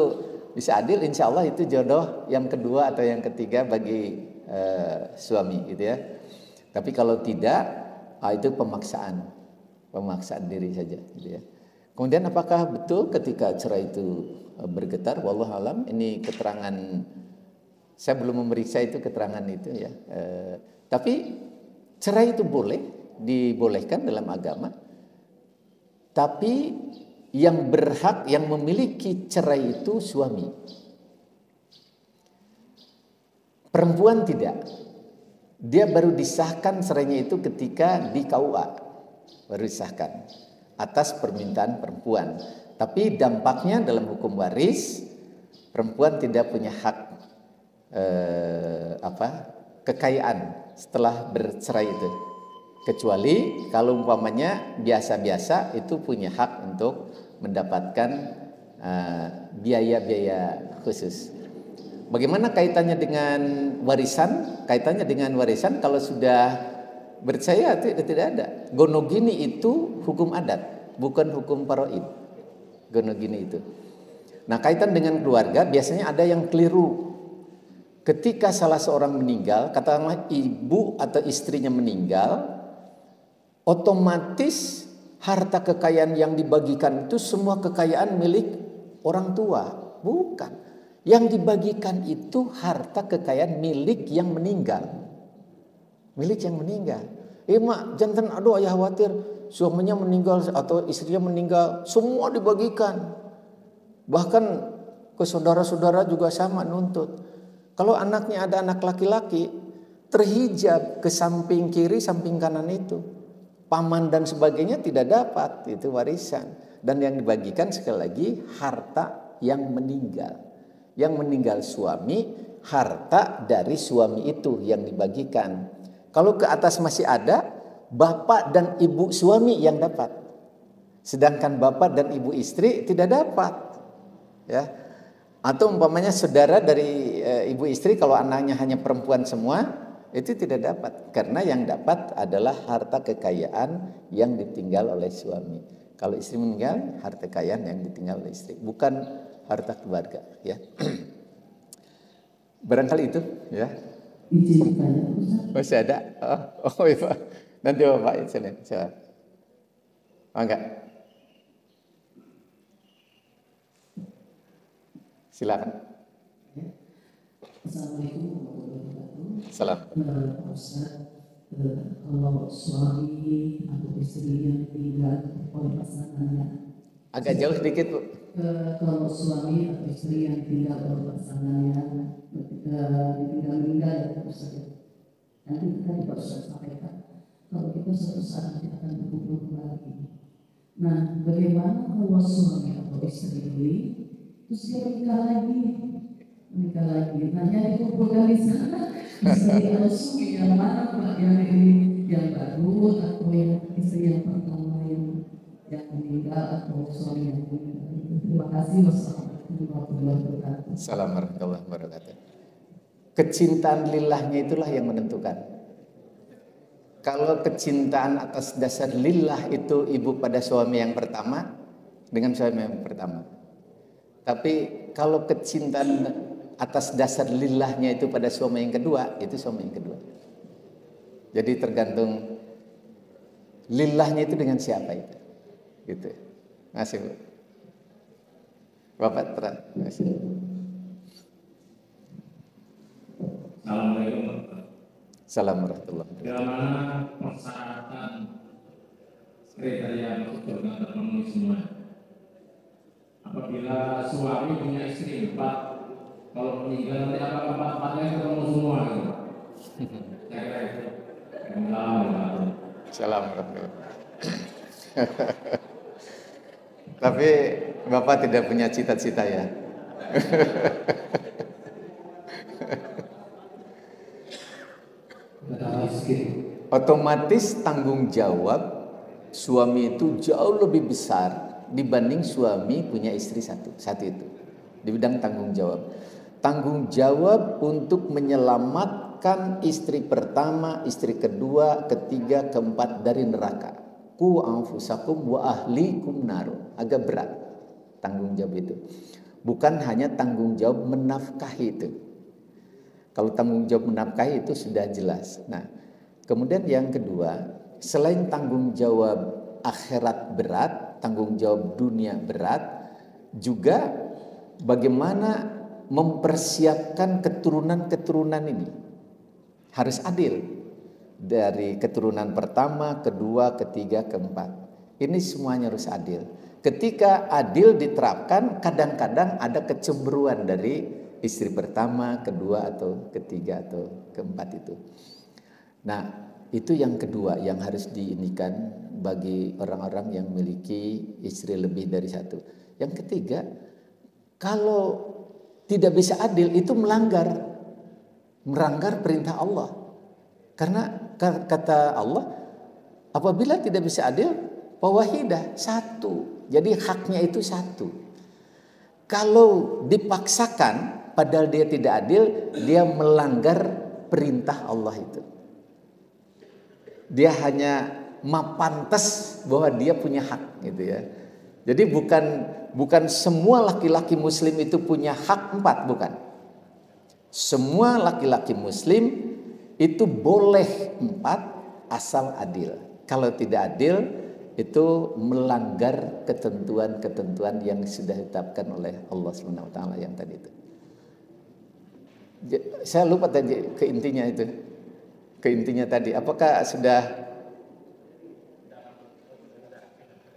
bisa adil, insya Allah itu jodoh yang kedua atau yang ketiga bagi suami gitu ya. Tapi kalau tidak, itu pemaksaan diri saja gitu ya. Kemudian apakah betul ketika cerai itu bergetar? Wallahu alam, ini keterangan, saya belum memeriksa itu keterangan itu ya. Tapi cerai itu dibolehkan dalam agama. Tapi yang berhak, yang memiliki cerai itu suami. Perempuan tidak. Dia baru disahkan cerainya itu ketika di KUA. Baru disahkan atas permintaan perempuan. Tapi dampaknya dalam hukum waris, perempuan tidak punya hak kekayaan setelah bercerai itu. Kecuali kalau umpamanya biasa-biasa itu punya hak untuk mendapatkan biaya-biaya khusus. Bagaimana kaitannya dengan warisan? Kaitannya dengan warisan kalau sudah bercerai tidak ada. Gonogini itu hukum adat, bukan hukum faraid. Gonogini itu. Nah, kaitan dengan keluarga biasanya ada yang keliru. Ketika salah seorang meninggal, katakanlah ibu atau istrinya meninggal, otomatis harta kekayaan yang dibagikan itu semua kekayaan milik orang tua. Bukan. Yang dibagikan itu harta kekayaan milik yang meninggal. Milik yang meninggal. Mak, jantan aduh ayah khawatir suaminya meninggal atau istrinya meninggal, semua dibagikan. Bahkan ke saudara-saudara juga sama nuntut. Kalau anaknya ada anak laki-laki, terhijab ke samping kiri, samping kanan itu. Paman dan sebagainya tidak dapat, itu warisan. Dan yang dibagikan sekali lagi harta yang meninggal. Yang meninggal suami, harta dari suami itu yang dibagikan. Kalau ke atas masih ada, bapak dan ibu suami yang dapat. Sedangkan bapak dan ibu istri tidak dapat. Ya. Atau umpamanya saudara dari ibu istri, kalau anaknya hanya perempuan semua, itu tidak dapat. Karena yang dapat adalah harta kekayaan yang ditinggal oleh suami. Kalau istri meninggal, harta kekayaan yang ditinggal oleh istri, bukan harta keluarga. Ya. Barangkali itu ya. Masih ada? Oh iya. Nanti Bapak Senin. Enggak. Silakan. Assalamualaikum warahmatullahi wabarakatuh. Salam. Ustaz, kalau suami atau istri yang tinggal oleh pasangannya, agak jauh sedikit Bu. Kalau suami atau istri yang tinggal oleh pasangannya ketika ditinggal meninggal ya Ustaz. Nanti tadi Pak Ustaz sampaikan, kalau kita suatu saat nanti akan berkumpul lagi. Nah, bagaimana kalau suami atau istri ini terus dia menikah lagi, hanya dikumpulkan di sana, bisa diasuh yang mana Pak, yang ini yang baru atau yang istri yang pertama yang meninggal atau suami yang meninggal. Terima kasih. Wassalamualaikum warahmatullahi wabarakatuh. Assalamualaikum warahmatullahi wabarakatuh. Kecintaan lillahnya itulah yang menentukan. Kalau kecintaan atas dasar lillah itu ibu pada suami yang pertama dengan suami yang pertama. Tapi kalau kecintaan atas dasar lillahnya itu pada suami yang kedua, itu suami yang kedua. Jadi tergantung lillahnya itu dengan siapa itu. Gitu. Masih Bu. Bapak terang. Masih. Assalamualaikum Assalamualaikum warahmatullahi wabarakatuh. Bagaimana persyaratan kriteria masuk surga terpenuhi semua? Apabila suami punya istri 4, kalau meninggal nanti apakah 4-4-nya ketemu semua? Gitu? Saya kira itu. Assalamualaikum. Tapi Bapak tidak punya cita-cita ya? Otomatis tanggung jawab suami itu jauh lebih besar dibanding suami punya istri satu itu. Di bidang tanggung jawab. Tanggung jawab untuk menyelamatkan istri pertama, istri kedua, ketiga, keempat dari neraka. Ku anfusakum wa ahlikum naru. Agak berat tanggung jawab itu. Bukan hanya tanggung jawab menafkahi itu. Kalau tanggung jawab menafkahi itu sudah jelas. Nah, kemudian yang kedua, selain tanggung jawab akhirat berat, tanggung jawab dunia berat, juga bagaimana mempersiapkan keturunan-keturunan ini. Harus adil. Dari keturunan pertama, kedua, ketiga, keempat. Ini semuanya harus adil. Ketika adil diterapkan, kadang-kadang ada kecemburuan dari istri pertama, kedua, atau ketiga, atau keempat itu. Nah, itu yang kedua yang harus diinikan bagi orang-orang yang memiliki istri lebih dari satu. Yang ketiga, kalau tidak bisa adil itu melanggar perintah Allah. Karena kata Allah, apabila tidak bisa adil, fawahidah, satu. Jadi haknya itu satu. Kalau dipaksakan padahal dia tidak adil, dia melanggar perintah Allah itu. Dia hanya pantas bahwa dia punya hak gitu ya. Jadi bukan semua laki-laki muslim itu punya hak 4, bukan. Semua laki-laki muslim itu boleh 4 asal adil. Kalau tidak adil itu melanggar ketentuan-ketentuan yang sudah ditetapkan oleh Allah SWT yang tadi itu. Saya lupa tadi ke intinya itu. Ke intinya tadi, apakah sudah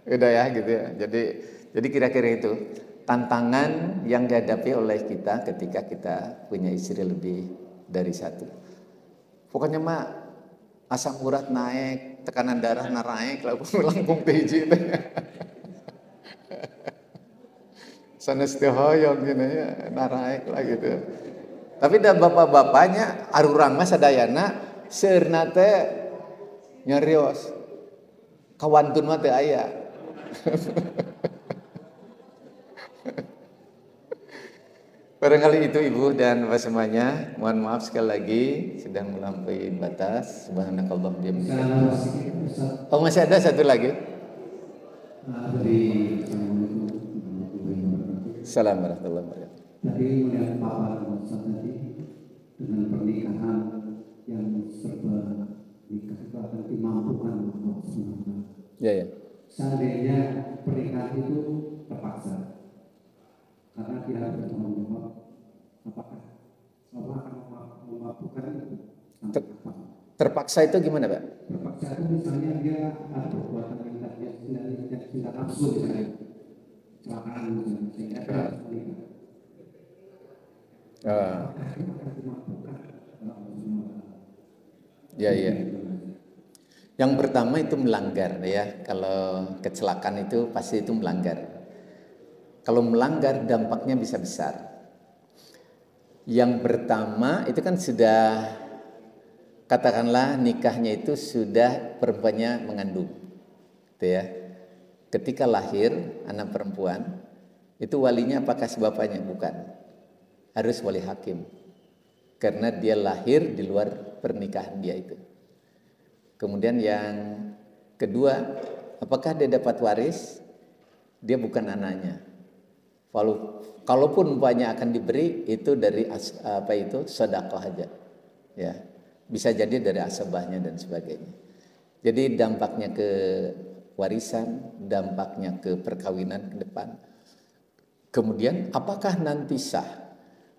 ya gitu ya. Jadi kira-kira itu tantangan yang dihadapi oleh kita ketika kita punya istri lebih dari satu. Pokoknya mah asam urat naik, tekanan darah naik, langkung hiji teh. Sanes teh hoyong gini ya, naik lah gitu. Tapi dah bapak-bapaknya arurang mah sadayana seurna teh nyarios. Kawantun mah teu aya. Barangkali itu Ibu dan Bapak semuanya. Mohon maaf sekali lagi sedang melampaui batas. Subhanakallah bihamdika. Oh, masih ada satu lagi. Assalamualaikum warahmatullahi wabarakatuh. Tadi melihat paparan Ustaz tadi dengan pernikahan yang serba nikah itu akan dimampukan Allah SWT. Ya. Seandainya pernikahan itu terpaksa, karena dia harus bertanggung jawab, apakah Allah akan memampukan itu? Terpaksa itu gimana, Pak? Terpaksa itu misalnya dia ada perbuatan yang tidak nafsu misalnya, kecelakaan misalnya, sehingga dia harus menikah. Ya. Yang pertama itu melanggar ya. Kalau kecelakaan itu pasti itu melanggar. Kalau melanggar dampaknya bisa besar. Yang pertama itu kan sudah, katakanlah nikahnya itu sudah perempuannya mengandung, gitu ya. Ketika lahir anak perempuan, itu walinya apakah si bapaknya? Bukan, harus wali hakim, karena dia lahir di luar pernikahan dia itu. Kemudian yang kedua, apakah dia dapat waris? Dia bukan anaknya. Kalaupun umpamanya akan diberi itu dari sedekah aja, ya bisa jadi dari asabahnya dan sebagainya. Jadi dampaknya ke warisan, dampaknya ke perkawinan ke depan. Kemudian apakah nanti sah?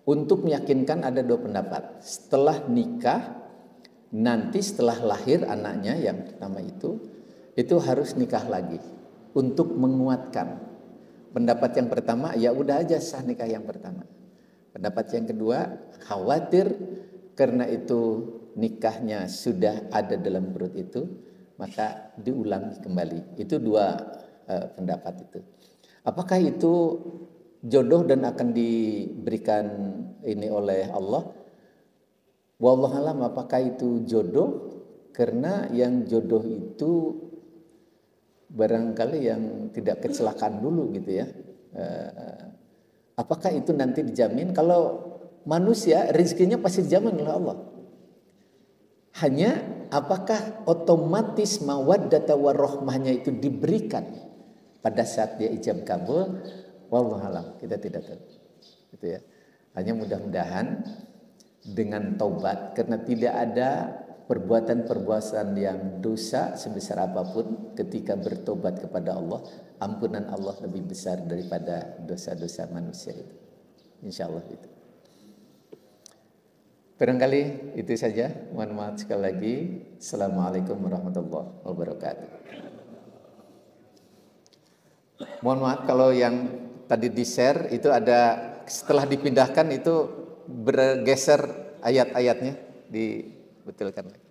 Untuk meyakinkan ada dua pendapat. Setelah nikah, nanti setelah lahir anaknya yang pertama itu harus nikah lagi untuk menguatkan. Pendapat yang pertama, ya udah aja sah nikah yang pertama. Pendapat yang kedua, khawatir karena itu nikahnya sudah ada dalam perut itu, maka diulangi kembali. Itu dua pendapat itu. Apakah itu jodoh dan akan diberikan ini oleh Allah? Wallahu alam, apakah itu jodoh? Karena yang jodoh itu barangkali yang tidak kecelakaan dulu gitu ya. Apakah itu nanti dijamin? Kalau manusia rezekinya pasti dijamin oleh Allah. Hanya apakah otomatis mawaddata warahmahnya itu diberikan pada saat dia ijab kabul? Wallahu alam, kita tidak tahu. Gitu ya. Hanya mudah-mudahan dengan taubat, karena tidak ada perbuatan-perbuatan yang dosa sebesar apapun, ketika bertobat kepada Allah, ampunan Allah lebih besar daripada dosa-dosa manusia itu. Insya Allah itu. Barangkali itu saja. Mohon maaf sekali lagi. Assalamualaikum warahmatullahi wabarakatuh. Mohon maaf kalau yang tadi di-share itu ada, setelah dipindahkan itu bergeser ayat-ayatnya, dibetulkan lagi.